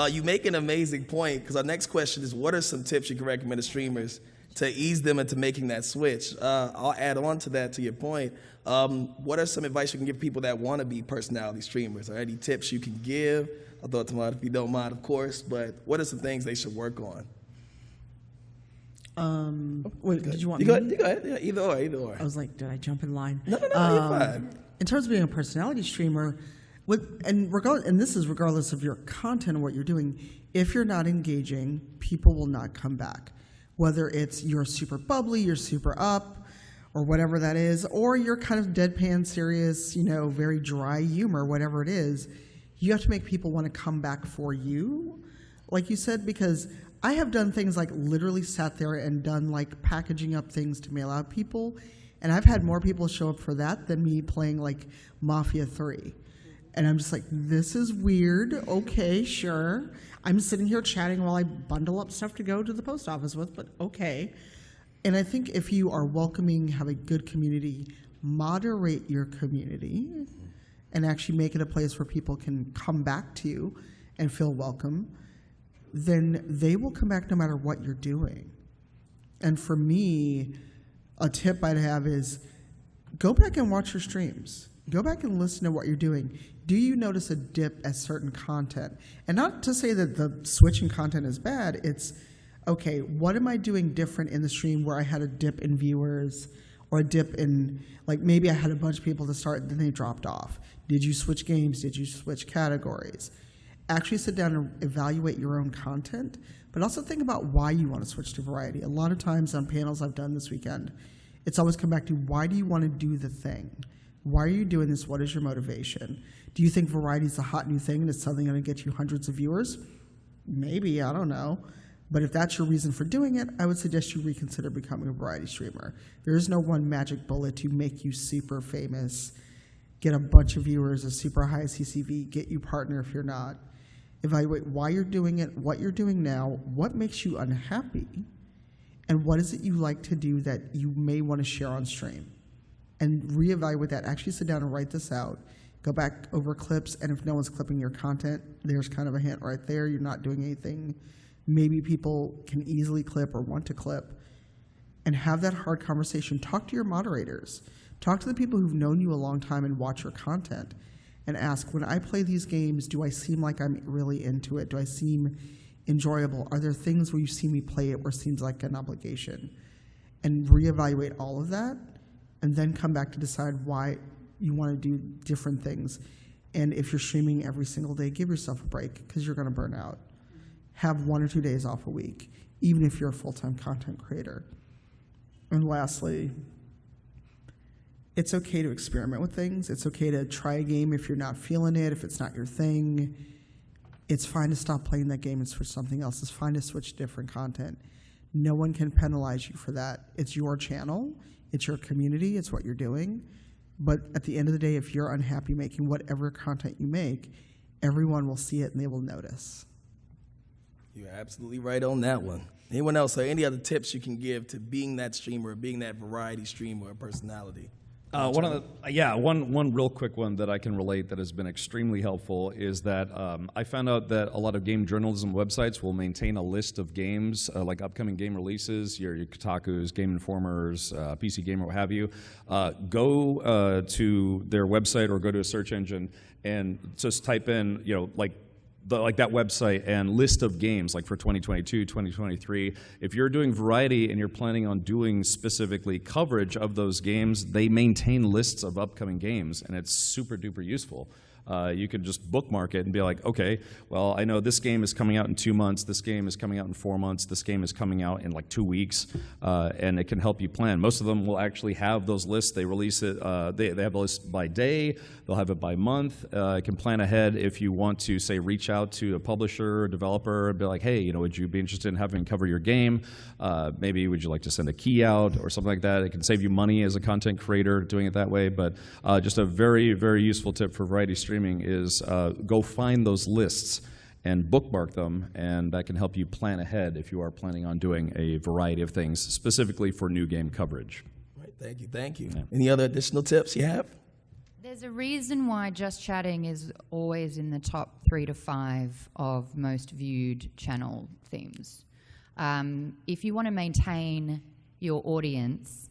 Speaker 1: You make an amazing point, because our next question is, what are some tips you can recommend to streamers to ease them into making that switch? I'll add on to that, to your point. What are some advice you can give people that want to be personality streamers? Are any tips you can give? I'll throw it to Maude if you don't mind, of course, but what are some things they should work on?
Speaker 5: Wait, did you want
Speaker 1: me? You go ahead. Yeah, either or.
Speaker 5: I was like, did I jump in line?
Speaker 1: No, you're fine.
Speaker 5: In terms of being a personality streamer, and this is regardless of your content and what you're doing, if you're not engaging, people will not come back. Whether it's you're super bubbly, you're super up, or whatever that is, or you're kind of deadpan serious, very dry humor, whatever it is, you have to make people want to come back for you, like you said, because I have done things like literally sat there and done like packaging up things to mail out people, and I've had more people show up for that than me playing like Mafia 3. And I'm just like, this is weird. Okay, sure. I'm sitting here chatting while I bundle up stuff to go to the post office with, but okay. And I think if you are welcoming, have a good community, moderate your community and actually make it a place where people can come back to you and feel welcome, then they will come back no matter what you're doing. And for me, a tip I'd have is go back and watch your streams. Go back and listen to what you're doing. Do you notice a dip at certain content? And not to say that the switching content is bad, it's, okay, what am I doing different in the stream where I had a dip in viewers or a dip in, like maybe I had a bunch of people to start and then they dropped off. Did you switch games? Did you switch categories? Actually sit down and evaluate your own content, but also think about why you want to switch to variety. A lot of times on panels I've done this weekend, it's always come back to, why do you want to do the thing? Why are you doing this? What is your motivation? Do you think variety is a hot new thing and it's suddenly going to get you hundreds of viewers? Maybe, I don't know. But if that's your reason for doing it, I would suggest you reconsider becoming a variety streamer. There is no one magic bullet to make you super famous, get a bunch of viewers, a super high CCV, get you partner if you're not. Evaluate why you're doing it, what you're doing now, what makes you unhappy, and what is it you like to do that you may want to share on stream. And reevaluate that. Actually sit down and write this out. Go back over clips, and if no one's clipping your content, there's kind of a hint right there. You're not doing anything maybe people can easily clip or want to clip. And have that hard conversation. Talk to your moderators. Talk to the people who've known you a long time and watch your content. And ask, when I play these games, do I seem like I'm really into it? Do I seem enjoyable? Are there things where you see me play it where it seems like an obligation? And reevaluate all of that, and then come back to decide why you want to do different things. And if you're streaming every single day, give yourself a break, because you're going to burn out. Have 1 or 2 days off a week, even if you're a full-time content creator. And lastly, it's okay to experiment with things. It's okay to try a game if you're not feeling it, if it's not your thing. It's fine to stop playing that game and switch something else. It's fine to switch to different content. No one can penalize you for that. It's your channel, it's your community, it's what you're doing. But at the end of the day, if you're unhappy making whatever content you make, everyone will see it and they will notice.
Speaker 1: You're absolutely right on that one. Anyone else, or any other tips you can give to being that streamer, being that variety streamer or personality?
Speaker 2: One real quick one that I can relate that has been extremely helpful is that I found out that a lot of game journalism websites will maintain a list of games, like upcoming game releases, your Kotaku's, Game Informer's, PC Gamer, what have you. Go to their website or go to a search engine and just type in, like that website and list of games, like for 2022, 2023. If you're doing variety and you're planning on doing specifically coverage of those games, they maintain lists of upcoming games, and it's super duper useful. You can just bookmark it and be like, okay, well, I know this game is coming out in 2 months, this game is coming out in 4 months, this game is coming out in like 2 weeks, and it can help you plan. Most of them will actually have those lists. They release it, they have a list by day, they'll have it by month. You can plan ahead if you want to, say, reach out to a publisher or developer and be like, hey, would you be interested in having me cover your game? Maybe would you like to send a key out or something like that? It can save you money as a content creator doing it that way, but just a very, very useful tip for variety streaming is go find those lists and bookmark them, and that can help you plan ahead if you are planning on doing a variety of things, specifically for new game coverage.
Speaker 1: Right, thank you. Yeah. Any other additional tips you have?
Speaker 4: There's a reason why Just Chatting is always in the top 3 to 5 of most viewed channel themes. If you want to maintain your audience,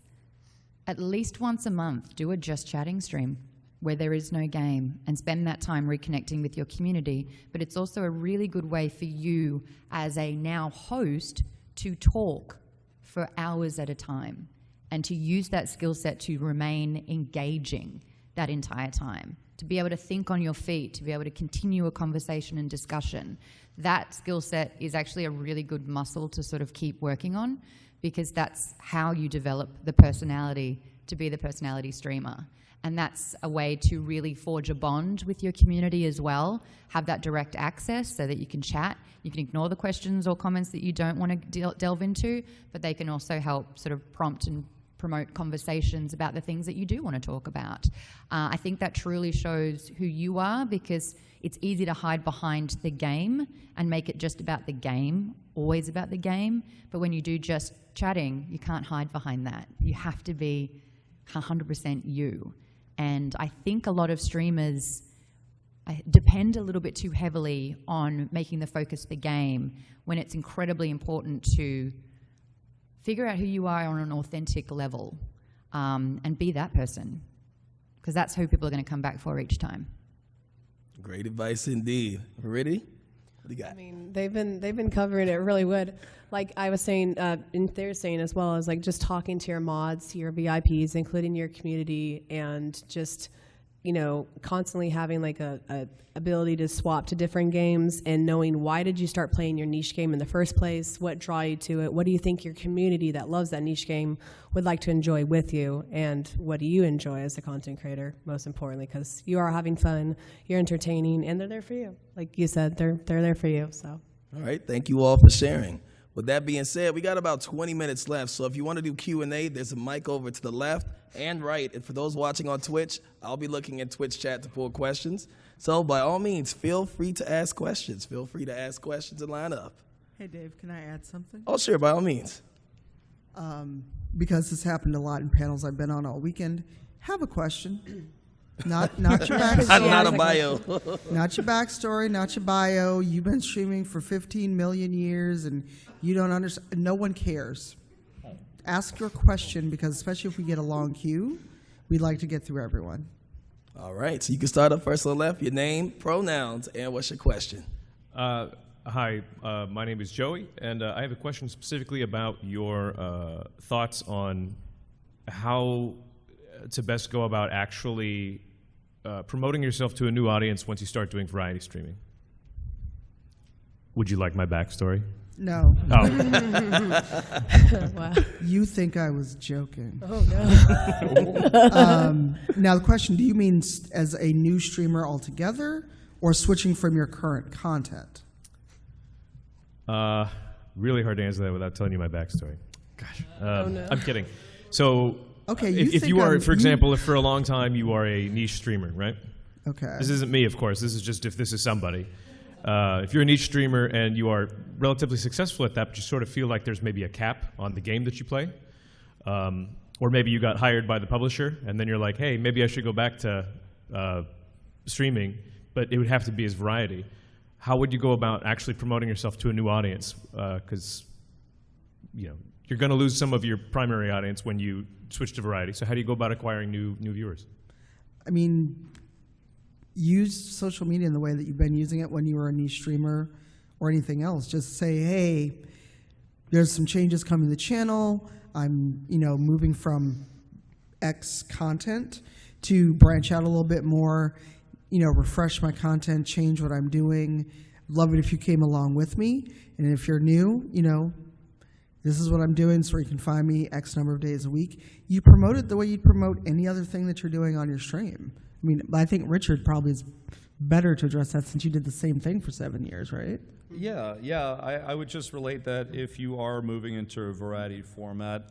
Speaker 4: at least once a month, do a Just Chatting stream where there is no game and spend that time reconnecting with your community. But it's also a really good way for you as a now host to talk for hours at a time and to use that skill set to remain engaging that entire time, to be able to think on your feet, to be able to continue a conversation and discussion. That skill set is actually a really good muscle to sort of keep working on, because that's how you develop the personality to be the personality streamer. And that's a way to really forge a bond with your community as well, have that direct access so that you can chat. You can ignore the questions or comments that you don't want to delve into, but they can also help sort of prompt and promote conversations about the things that you do want to talk about. I think that truly shows who you are, because it's easy to hide behind the game and make it just about the game, always about the game. But when you do Just Chatting, you can't hide behind that. You have to be 100% you. And I think a lot of streamers depend a little bit too heavily on making the focus the game, when it's incredibly important to figure out who you are on an authentic level, and be that person, because that's who people are going to come back for each time.
Speaker 1: Great advice indeed. Viridy, what do you got?
Speaker 3: I mean, they've been covering it really good. Like I was saying, and they're saying as well, as like just talking to your mods, your VIPs, including your community, and just, constantly having like a ability to swap to different games, and knowing why did you start playing your niche game in the first place? What draw you to it? What do you think your community that loves that niche game would like to enjoy with you? And what do you enjoy as a content creator, most importantly, because you are having fun, you're entertaining, and they're there for you. Like you said, they're there for you. So.
Speaker 1: All right, thank you all for sharing. With that being said, we got about 20 minutes left, so if you want to do Q&A, there's a mic over to the left and right. And for those watching on Twitch, I'll be looking at Twitch chat to pull questions. So by all means, feel free to ask questions. Feel free to ask questions and line up.
Speaker 5: Hey, Dave, can I add something?
Speaker 1: Oh, sure, by all means.
Speaker 5: Because this happened a lot in panels I've been on all weekend, have a question. Not your backstory.
Speaker 1: Not a bio.
Speaker 5: Not your backstory, not your bio. You've been streaming for 15 million years and you don't understand. No one cares. Ask your question, because especially if we get a long queue, we'd like to get through everyone.
Speaker 1: All right, so you can start up first on the left, your name, pronouns, and what's your question?
Speaker 6: Hi, my name is Joey, and I have a question specifically about your thoughts on how to best go about actually promoting yourself to a new audience once you start doing variety streaming. Would you like my backstory?
Speaker 5: No.
Speaker 6: Oh.
Speaker 3: Wow.
Speaker 5: You think I was joking.
Speaker 3: Oh, no.
Speaker 5: Now, the question, do you mean as a new streamer altogether or switching from your current content?
Speaker 6: Really hard to answer that without telling you my backstory. Gosh.
Speaker 3: no.
Speaker 6: I'm kidding. So,
Speaker 5: Okay,
Speaker 6: if you are, for example, if for a long time you are a niche streamer, right?
Speaker 5: Okay.
Speaker 6: This isn't me, of course. This is just if this is somebody. If you're a niche streamer and you are relatively successful at that, but you sort of feel like there's maybe a cap on the game that you play, or maybe you got hired by the publisher and then you're like, hey, maybe I should go back to streaming, but it would have to be as variety. How would you go about actually promoting yourself to a new audience? Because you're going to lose some of your primary audience when you switch to variety. So how do you go about acquiring new viewers?
Speaker 5: I mean, use social media in the way that you've been using it when you were a niche streamer or anything else. Just say, hey, there's some changes coming to the channel. I'm, moving from X content to branch out a little bit more, refresh my content, change what I'm doing. Love it if you came along with me. And if you're new, this is what I'm doing, so you can find me X number of days a week. You promote it the way you'd promote any other thing that you're doing on your stream. I mean, I think Richard probably is better to address that since you did the same thing for 7 years, right?
Speaker 2: Yeah. I would just relate that if you are moving into a variety format,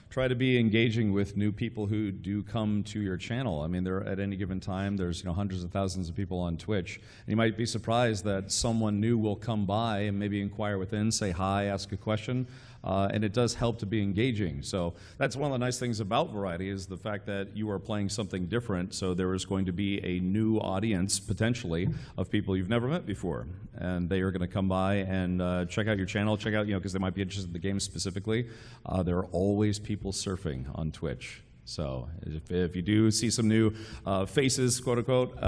Speaker 2: try to be engaging with new people who do come to your channel. I mean, at any given time, there's hundreds of thousands of people on Twitch. And you might be surprised that someone new will come by and maybe inquire within, say hi, ask a question. And it does help to be engaging. So that's one of the nice things about variety is the fact that you are playing something different. So there is going to be a new audience, potentially, of people you've never met before. And they are going to come by and check out your channel, check out, because they might be interested in the game specifically. There are always people surfing on Twitch. So if you do see some new faces, quote unquote,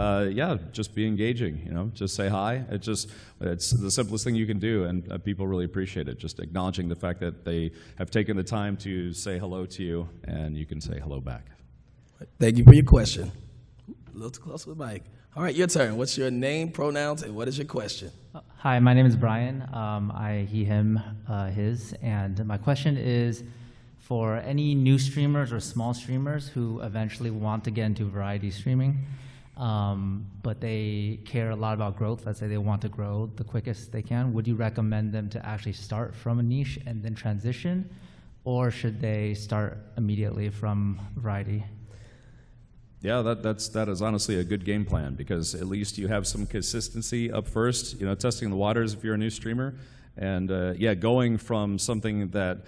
Speaker 2: just be engaging. Just say hi. It's the simplest thing you can do, and people really appreciate it. Just acknowledging the fact that they have taken the time to say hello to you, and you can say hello back.
Speaker 1: Thank you for your question. A little too close with the mic. All right, your turn. What's your name, pronouns, and what is your question?
Speaker 7: Hi, my name is Brian. I, he, him, his, and my question is, for any new streamers or small streamers who eventually want to get into variety streaming, but they care a lot about growth, let's say they want to grow the quickest they can, would you recommend them to actually start from a niche and then transition, or should they start immediately from variety?
Speaker 2: Yeah, that is honestly a good game plan, because at least you have some consistency up first, testing the waters if you're a new streamer, and going from something that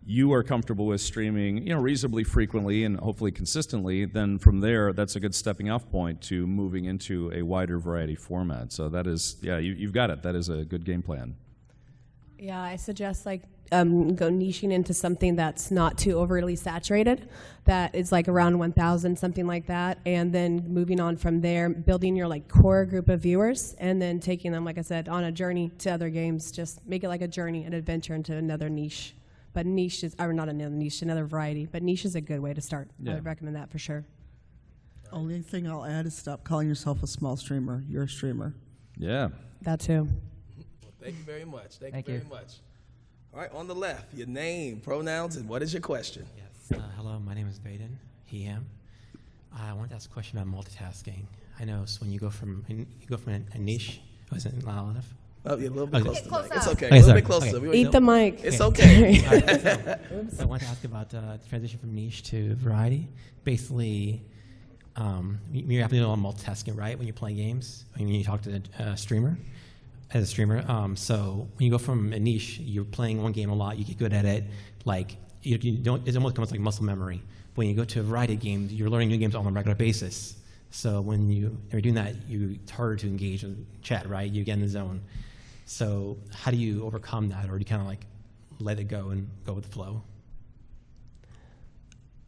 Speaker 2: you are comfortable with streaming, reasonably frequently and hopefully consistently, then from there, that's a good stepping off point to moving into a wider variety format. So that is, you've got it. That is a good game plan.
Speaker 3: Yeah, I suggest go niching into something that's not too overly saturated, that is around 1,000, something like that, and then moving on from there, building your core group of viewers, and then taking them, like I said, on a journey to other games. Just make it like a journey, an adventure into another niche. But niche is, or not another niche, another variety. But niche is a good way to start.
Speaker 2: Yeah.
Speaker 3: I would recommend that for sure.
Speaker 5: Only thing I'll add is stop calling yourself a small streamer. You're a streamer.
Speaker 2: Yeah.
Speaker 3: That too.
Speaker 1: Well, thank you very much.
Speaker 7: Thank
Speaker 1: you
Speaker 7: you.
Speaker 1: very much. All right, on the left, your name, pronouns, and what is your question?
Speaker 8: Yes. Hello, my name is Baden, he, him. I wanted to ask a question about multitasking. I know when you go from a niche, wasn't loud enough.
Speaker 1: Oh, you're a little bit close to the mic. It's okay.
Speaker 8: Okay,
Speaker 1: A little
Speaker 8: sorry.
Speaker 1: bit closer.
Speaker 8: Okay.
Speaker 3: Eat the mic.
Speaker 1: It's okay.
Speaker 8: So I wanted to ask about the transition from niche to variety. Basically, you have to do a lot of multitasking, right, when you're playing games, when you talk to a streamer, as a streamer. So when you go from a niche, you're playing one game a lot, you get good at it, you don't, it almost becomes like muscle memory. When you go to a variety of games, you're learning new games on a regular basis. So when you're doing that, it's harder to engage in chat, right? You get in the zone. So how do you overcome that, or do you kind of let it go and go with the flow?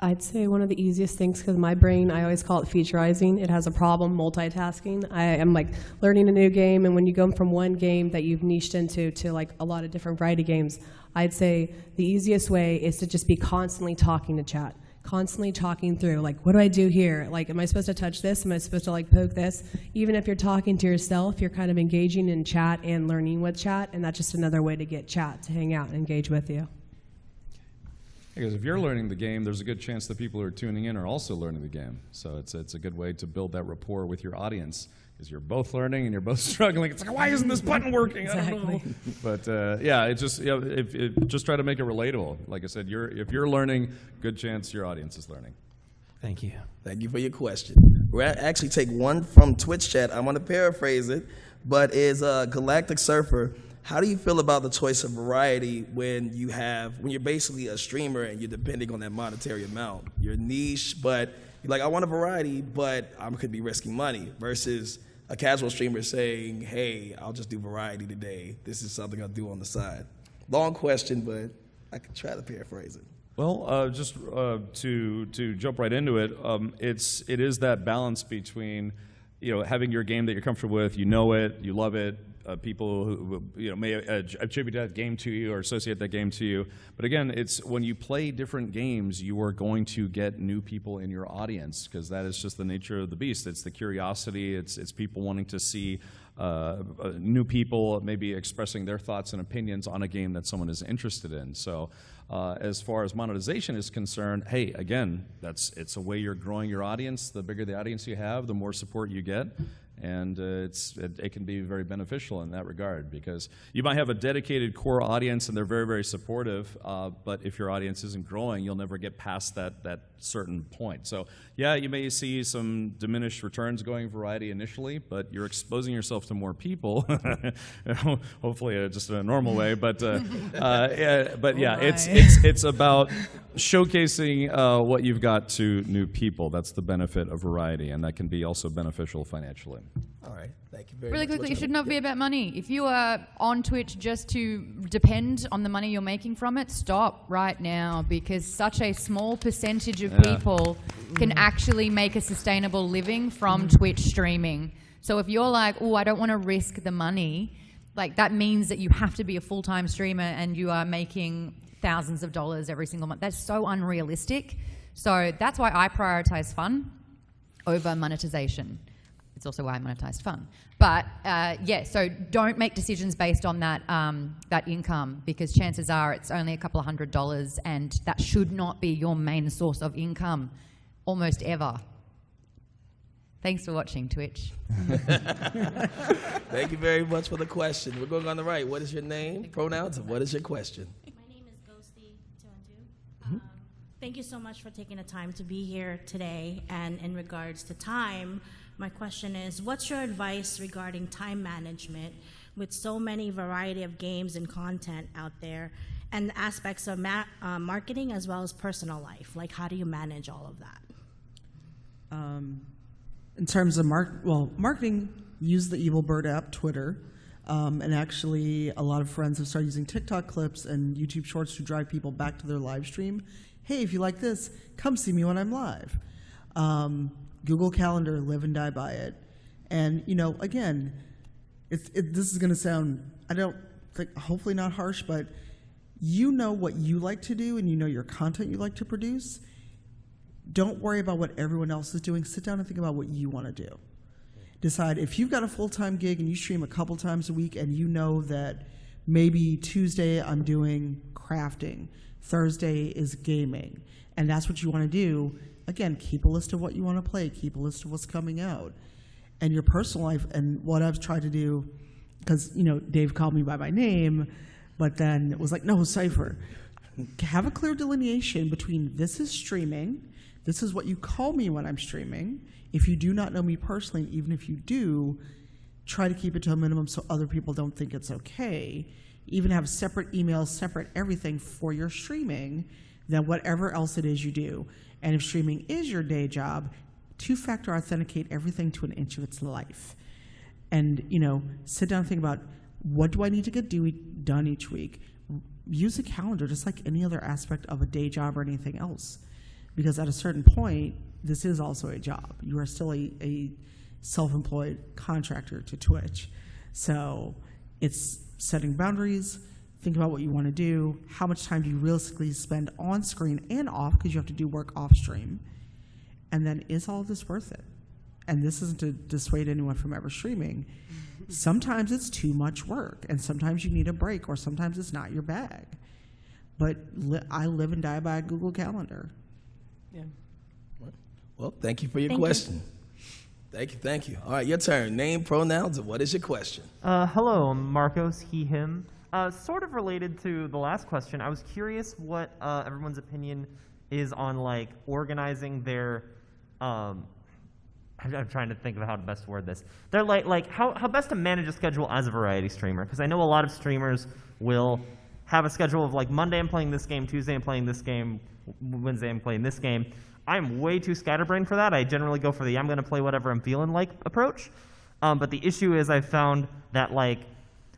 Speaker 3: I'd say one of the easiest things, because my brain, I always call it featureizing. It has a problem multitasking. I am like learning a new game, and when you go from one game that you've niched into to like a lot of different variety games, I'd say the easiest way is to just be constantly talking to chat, constantly talking through, like, what do I do here? Like, am I supposed to touch this? Am I supposed to like poke this? Even if you're talking to yourself, you're kind of engaging in chat and learning with chat, and that's just another way to get chat to hang out and engage with you.
Speaker 2: Because if you're learning the game, there's a good chance the people who are tuning in are also learning the game. So it's a good way to build that rapport with your audience, because you're both learning and you're both struggling. It's like, why isn't this button working? I don't know. But yeah, it's just, just try to make it relatable. Like I said, if you're learning, good chance your audience is learning.
Speaker 8: Thank you.
Speaker 1: Thank you for your question. We'll actually take one from Twitch chat. I'm going to paraphrase it, but is Galactic Surfer. How do you feel about the choice of variety when you're basically a streamer and you're depending on that monetary amount? You're niche, but you're like, I want a variety, but I could be risking money, versus a casual streamer saying, hey, I'll just do variety today. This is something I'll do on the side. Long question, but I can try to paraphrase it.
Speaker 2: Well, just to jump right into it, it is that balance between having your game that you're comfortable with, you know it, you love it. People who may attribute that game to you or associate that game to you. But again, it's when you play different games, you are going to get new people in your audience, because that is just the nature of the beast. It's the curiosity. It's people wanting to see new people maybe expressing their thoughts and opinions on a game that someone is interested in. So as far as monetization is concerned, hey, again, it's a way you're growing your audience. The bigger the audience you have, the more support you get. And it can be very beneficial in that regard, because you might have a dedicated core audience and they're very, very supportive, but if your audience isn't growing, you'll never get past that certain point. So yeah, you may see some diminished returns going variety initially, but you're exposing yourself to more people, hopefully just in a normal way, but yeah, it's about showcasing what you've got to new people. That's the benefit of variety, and that can be also beneficial financially.
Speaker 1: All right, thank you very
Speaker 4: Really
Speaker 1: much.
Speaker 4: quickly, it should not be about money. If you are on Twitch just to depend on the money you're making from it, stop right now, because such a small percentage of people can actually make a sustainable living from Twitch streaming. So if you're like, oh, I don't want to risk the money, like that means that you have to be a full-time streamer and you are making thousands of dollars every single month. That's so unrealistic. So that's why I prioritize fun over monetization. It's also why I monetized fun. But yeah, so don't make decisions based on that income, because chances are it's only a couple of $100, and that should not be your main source of income almost ever. Thanks for watching, Twitch.
Speaker 1: Thank you very much for the question. We're going on the right. What is your name, pronouns, and what is your question?
Speaker 9: My name is Ghosty212. Thank you so much for taking the time to be here today. And in regards to time, my question is, what's your advice regarding time management with so many variety of games and content out there, and the aspects of marketing as well as personal life? Like, how do you manage all of that?
Speaker 5: In terms of marketing, use the Evil Bird app, Twitter. And actually, a lot of friends have started using TikTok clips and YouTube Shorts to drive people back to their live stream. Hey, if you like this, come see me when I'm live. Google Calendar, live and die by it. And, again, this is going to sound, I don't think, hopefully not harsh, but you know what you like to do and you know your content you like to produce. Don't worry about what everyone else is doing. Sit down and think about what you want to do. Decide if you've got a full-time gig and you stream a couple times a week, and you know that maybe Tuesday I'm doing crafting, Thursday is gaming, and that's what you want to do. Again, keep a list of what you want to play, keep a list of what's coming out. And your personal life, and what I've tried to do, because Dave called me by my name, but then it was like, no, Cypher. Have a clear delineation between this is streaming, this is what you call me when I'm streaming. If you do not know me personally, and even if you do, try to keep it to a minimum so other people don't think it's okay. Even have separate emails, separate everything for your streaming than whatever else it is you do. And if streaming is your day job, two-factor authenticate everything to an inch of its life. And, sit down and think about, what do I need to get done each week? Use a calendar just like any other aspect of a day job or anything else. Because at a certain point, this is also a job. You are still a self-employed contractor to Twitch. So it's setting boundaries, think about what you want to do, how much time do you realistically spend on screen and off, because you have to do work off stream, and then is all of this worth it? And this isn't to dissuade anyone from ever streaming. Sometimes it's too much work, and sometimes you need a break, or sometimes it's not your bag. But I live and die by a Google Calendar.
Speaker 3: Yeah.
Speaker 1: Well, thank you for your
Speaker 9: Thank you.
Speaker 1: question. Thank you. All right, your turn. Name, pronouns, and what is your question?
Speaker 10: Hello, I'm Marcos, he, him. Sort of related to the last question, I was curious what everyone's opinion is on like organizing their, I'm trying to think of how to best word this. They're like how best to manage a schedule as a variety streamer, because I know a lot of streamers will have a schedule of like Monday I'm playing this game, Tuesday I'm playing this game, Wednesday I'm playing this game. I'm way too scatterbrained for that. I generally go for the I'm going to play whatever I'm feeling like approach. But the issue is I found that like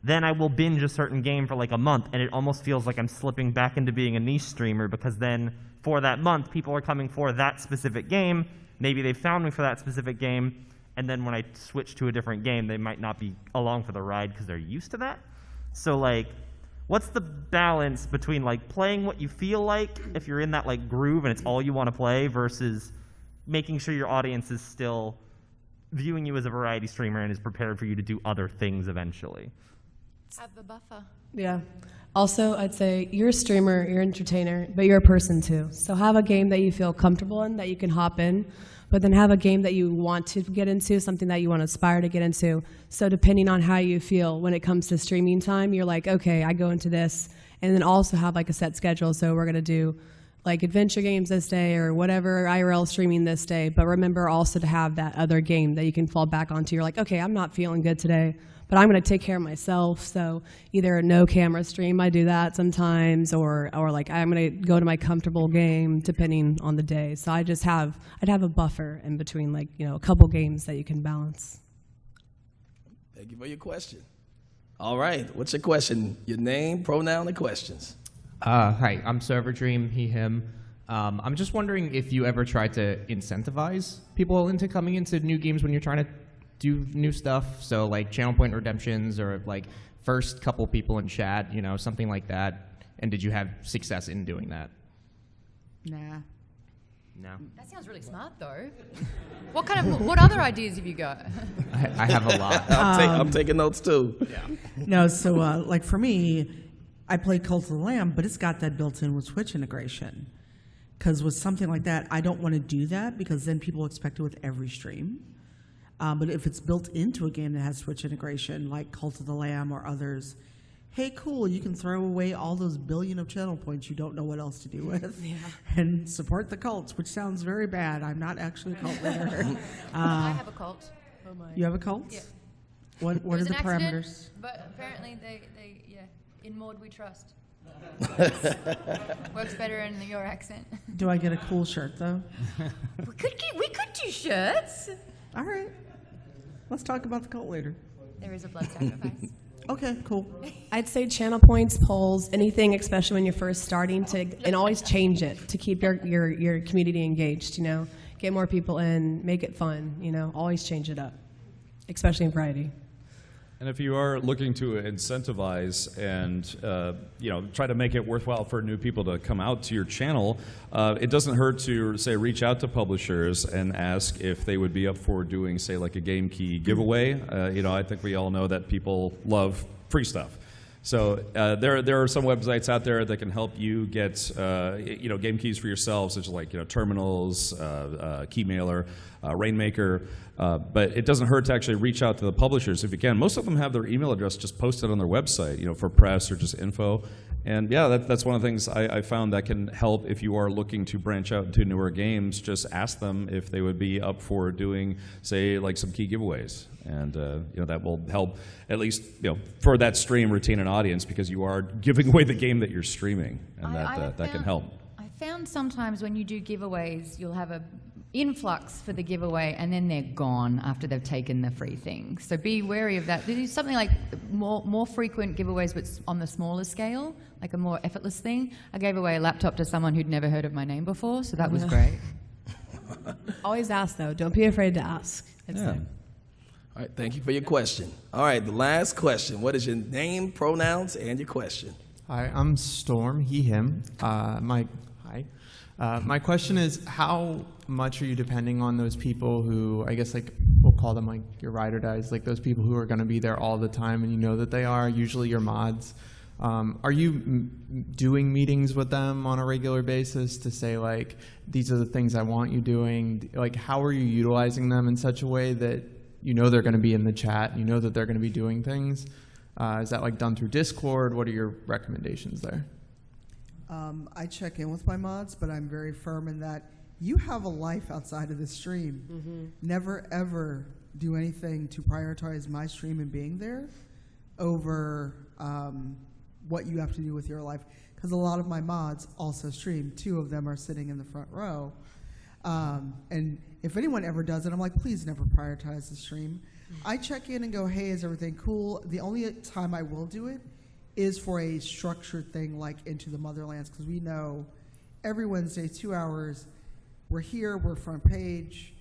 Speaker 10: then I will binge a certain game for like a month, and it almost feels like I'm slipping back into being a niche streamer, because then for that month people are coming for that specific game. Maybe they found me for that specific game, and then when I switch to a different game, they might not be along for the ride because they're used to that. So like, what's the balance between like playing what you feel like if you're in that like groove and it's all you want to play, versus making sure your audience is still viewing you as a variety streamer and is prepared for you to do other things eventually?
Speaker 4: Have the buffer.
Speaker 3: Yeah. Also, I'd say you're a streamer, you're an entertainer, but you're a person too. So have a game that you feel comfortable in, that you can hop in, but then have a game that you want to get into, something that you want to aspire to get into. So depending on how you feel when it comes to streaming time, you're like, okay, I go into this, and then also have like a set schedule. So we're going to do like adventure games this day or whatever IRL streaming this day, but remember also to have that other game that you can fall back onto. You're like, okay, I'm not feeling good today, but I'm going to take care of myself. So either a no camera stream, I do that sometimes, or like I'm going to go to my comfortable game depending on the day. So I'd have a buffer in between, like, you know, a couple games that you can balance.
Speaker 1: Thank you for your question. All right, what's your question? Your name, pronoun, and questions.
Speaker 11: Hi, I'm Server Dream, he, him. I'm just wondering if you ever try to incentivize people into coming into new games when you're trying to do new stuff. So like channel point redemptions, or like first couple people in chat, you know, something like that. And did you have success in doing that?
Speaker 5: Nah.
Speaker 11: No.
Speaker 4: That sounds really smart, though. What other ideas have you got?
Speaker 11: I have a lot.
Speaker 1: I'm taking notes too.
Speaker 11: Yeah.
Speaker 5: No, so like for me, I play Cult of the Lamb, but it's got that built in with Twitch integration. Because with something like that, I don't want to do that, because then people expect it with every stream. But if it's built into a game that has Twitch integration, like Cult of the Lamb or others, hey, cool, you can throw away all those billion of channel points you don't know what else to do with, and support the cults, which sounds very bad. I'm not actually a cult leader.
Speaker 4: I have a cult.
Speaker 5: You have a cult?
Speaker 4: Yeah.
Speaker 5: What are the
Speaker 4: Accident,
Speaker 5: parameters?
Speaker 4: but apparently they in Maude we trust. Works better in your accent.
Speaker 5: Do I get a cool shirt, though?
Speaker 4: We could do shirts.
Speaker 5: All right. Let's talk about the cult later.
Speaker 4: There is a blood sacrifice.
Speaker 5: Okay, cool.
Speaker 3: I'd say channel points, polls, anything, especially when you're first starting, and always change it to keep your community engaged, you know. Get more people in, make it fun, you know, always change it up, especially in variety.
Speaker 2: And if you are looking to incentivize and you know, try to make it worthwhile for new people to come out to your channel, it doesn't hurt to, say, reach out to publishers and ask if they would be up for doing, say, like a game key giveaway. You know, I think we all know that people love free stuff. So there are some websites out there that can help you get you know, game keys for yourselves, such as like, you know, Terminals, Keymailer, Rainmaker. But it doesn't hurt to actually reach out to the publishers if you can. Most of them have their email address just posted on their website, you know, for press or just info. And yeah, that's one of the things I found that can help if you are looking to branch out into newer games. Just ask them if they would be up for doing, say, like some key giveaways. And you know, that will help at least, you know, for that stream retain an audience, because you are giving away the game that you're streaming, and that can help.
Speaker 4: I found sometimes when you do giveaways, you'll have a influx for the giveaway, and then they're gone after they've taken the free thing. So be wary of that. Do something like more frequent giveaways, but on the smaller scale, like a more effortless thing. I gave away a laptop to someone who'd never heard of my name before, so that was great.
Speaker 3: Always ask, though. Don't be afraid to ask. I'd say.
Speaker 1: All right, thank you for your question. All right, the last question. What is your name, pronouns, and your question?
Speaker 12: Hi, I'm Storm, he, him. My question is, how much are you depending on those people who, I guess, like, we'll call them like your ride or dies, like those people who are going to be there all the time and you know that they are, usually your mods. Are you doing meetings with them on a regular basis to say, like, these are the things I want you doing? Like, how are you utilizing them in such a way that you know they're going to be in the chat, you know that they're going to be doing things? Is that like done through Discord? What are your recommendations there?
Speaker 5: I check in with my mods, but I'm very firm in that you have a life outside of the stream.
Speaker 3: Mm-hmm.
Speaker 5: Never, ever do anything to prioritize my stream and being there over what you have to do with your life. Because a lot of my mods also stream. 2 of them are sitting in the front row. And if anyone ever does it, I'm like, please never prioritize the stream. I check in and go, hey, is everything cool? The only time I will do it is for a structured thing like Into the Motherlands, because we know every Wednesday, 2 hours, we're here, we're front page.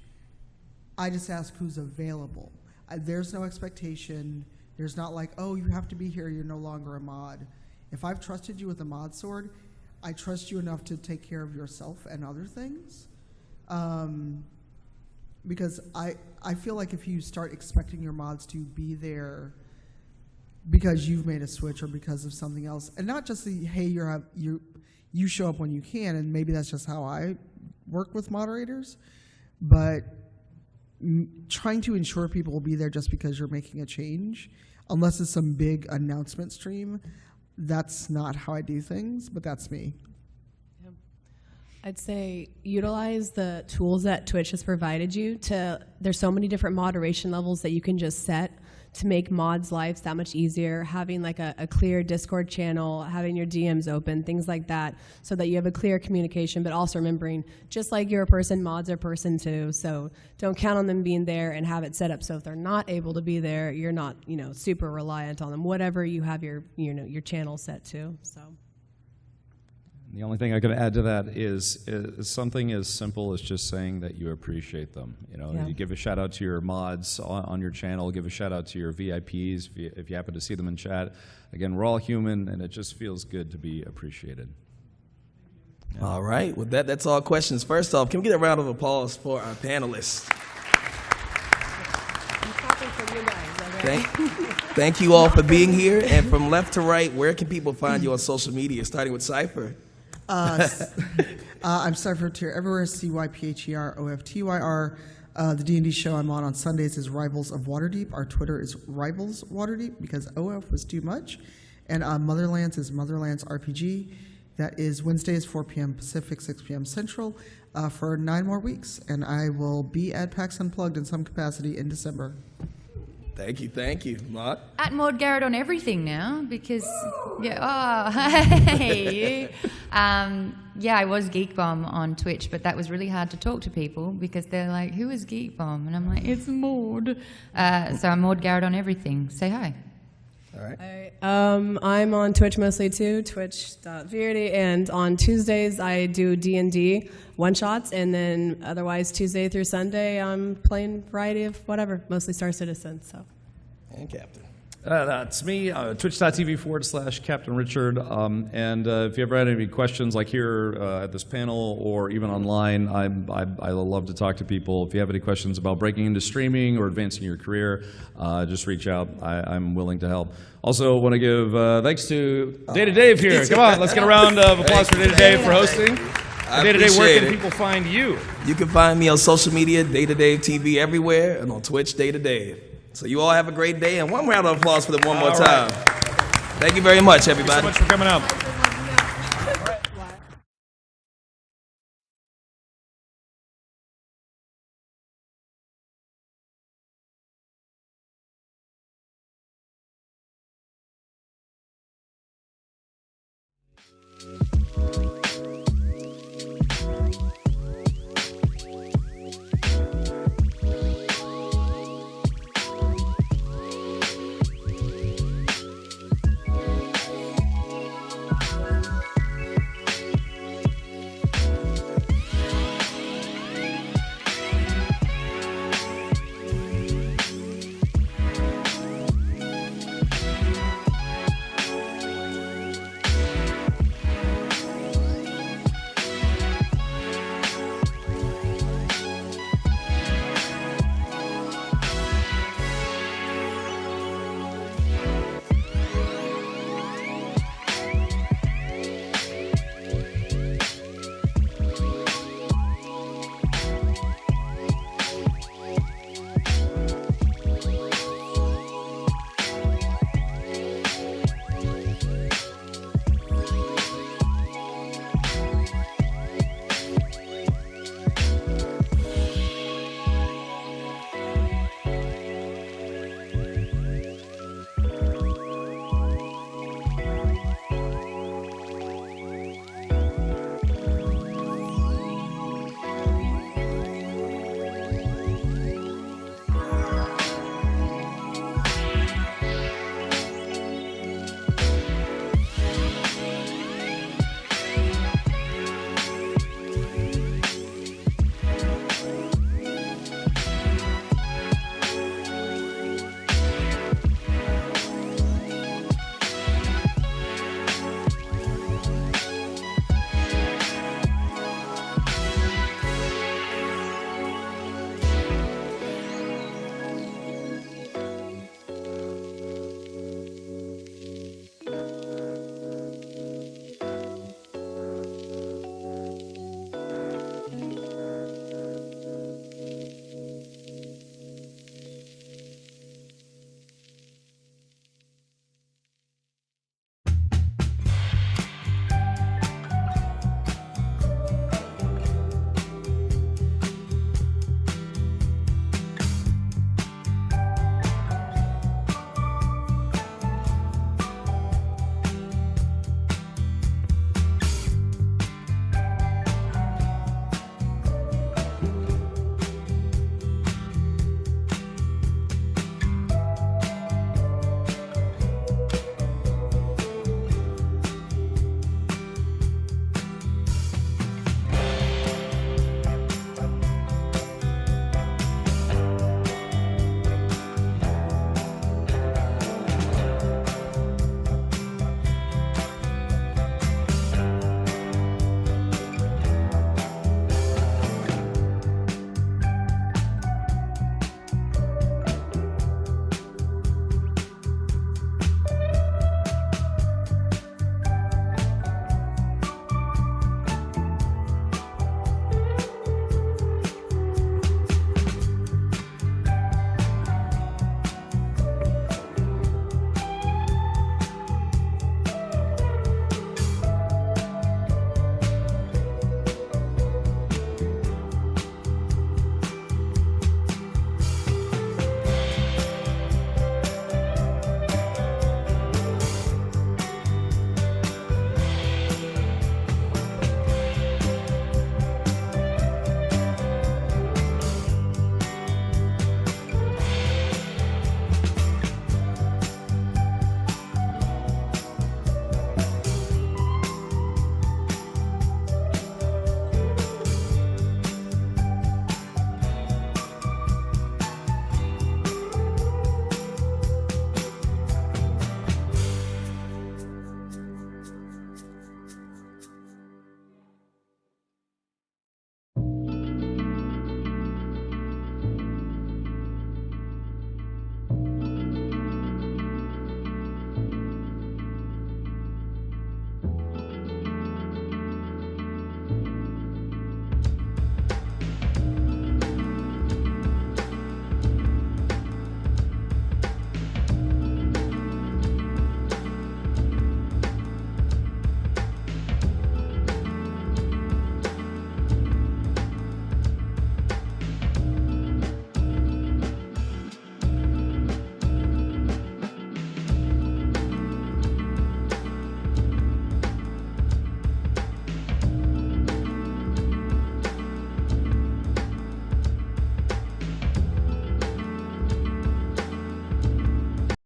Speaker 5: I just ask who's available. There's no expectation. There's not like, oh, you have to be here, you're no longer a mod. If I've trusted you with a mod sword, I trust you enough to take care of yourself and other things. Because I feel like if you start expecting your mods to be there because you've made a switch or because of something else, and not just the, hey, you show up when you can, and maybe that's just how I work with moderators, but trying to ensure people will be there just because you're making a change, unless it's some big announcement stream, that's not how I do things, but that's me.
Speaker 3: I'd say utilize the tools that Twitch has provided you there's so many different moderation levels that you can just set to make mods' lives that much easier, having like a clear Discord channel, having your DMs open, things like that, so that you have a clear communication, but also remembering, just like you're a person, mods are a person too, so don't count on them being there, and have it set up so if they're not able to be there, you're not, super reliant on them, whatever you have your channel set to, so.
Speaker 2: The only thing I could add to that is something as simple as just saying that you appreciate them. You give a shout out to your mods on your channel, give a shout out to your VIPs if you happen to see them in chat. Again, we're all human, and it just feels good to be appreciated. Yeah.
Speaker 1: All right, with that's all questions. First off, can we get a round of applause for our panelists? Thank you all for being here. And from left to right, where can people find you on social media, starting with Cypher?
Speaker 5: I'm Cypheroftyr everywhere, CYPHEROFTYR. The D&D show I'm on Sundays is Rivals of Waterdeep. Our Twitter is Rivals Waterdeep because OF was too much. And Motherlands is Motherlands RPG. That is Wednesdays, 4 p.m. Pacific, 6 p.m. Central, for 9 more weeks. And I will be at PAX Unplugged in some capacity in December.
Speaker 1: Thank you. Maude?
Speaker 4: At Maude Garrett on everything now, because, hey, I was Geek Bomb on Twitch, but that was really hard to talk to people because they're like, who is Geek Bomb? And I'm like, it's Maude. So I'm Maude Garrett on everything. Say hi.
Speaker 1: All right.
Speaker 3: I'm on Twitch mostly too, twitch.viridy, and on Tuesdays I do D&D one-shots, and then otherwise Tuesday through Sunday I'm playing a variety of whatever, mostly Star Citizen. So.
Speaker 1: And Captain.
Speaker 2: That's me, twitch.tv/Captain Richard. And if you ever had any questions, like here at this panel or even online, I love to talk to people. If you have any questions about breaking into streaming or advancing your career, just reach out. I'm willing to help. Also, want to give thanks to DataDave here. Come on, let's get a round of applause for DataDave for hosting. DataDave, where can people find you?
Speaker 1: You can find me on social media, DataDave TV everywhere, and on Twitch, DataDave. So you all have a great day, and one round of applause for them one more time. Thank you very much, everybody.
Speaker 6: Thanks so much for coming out.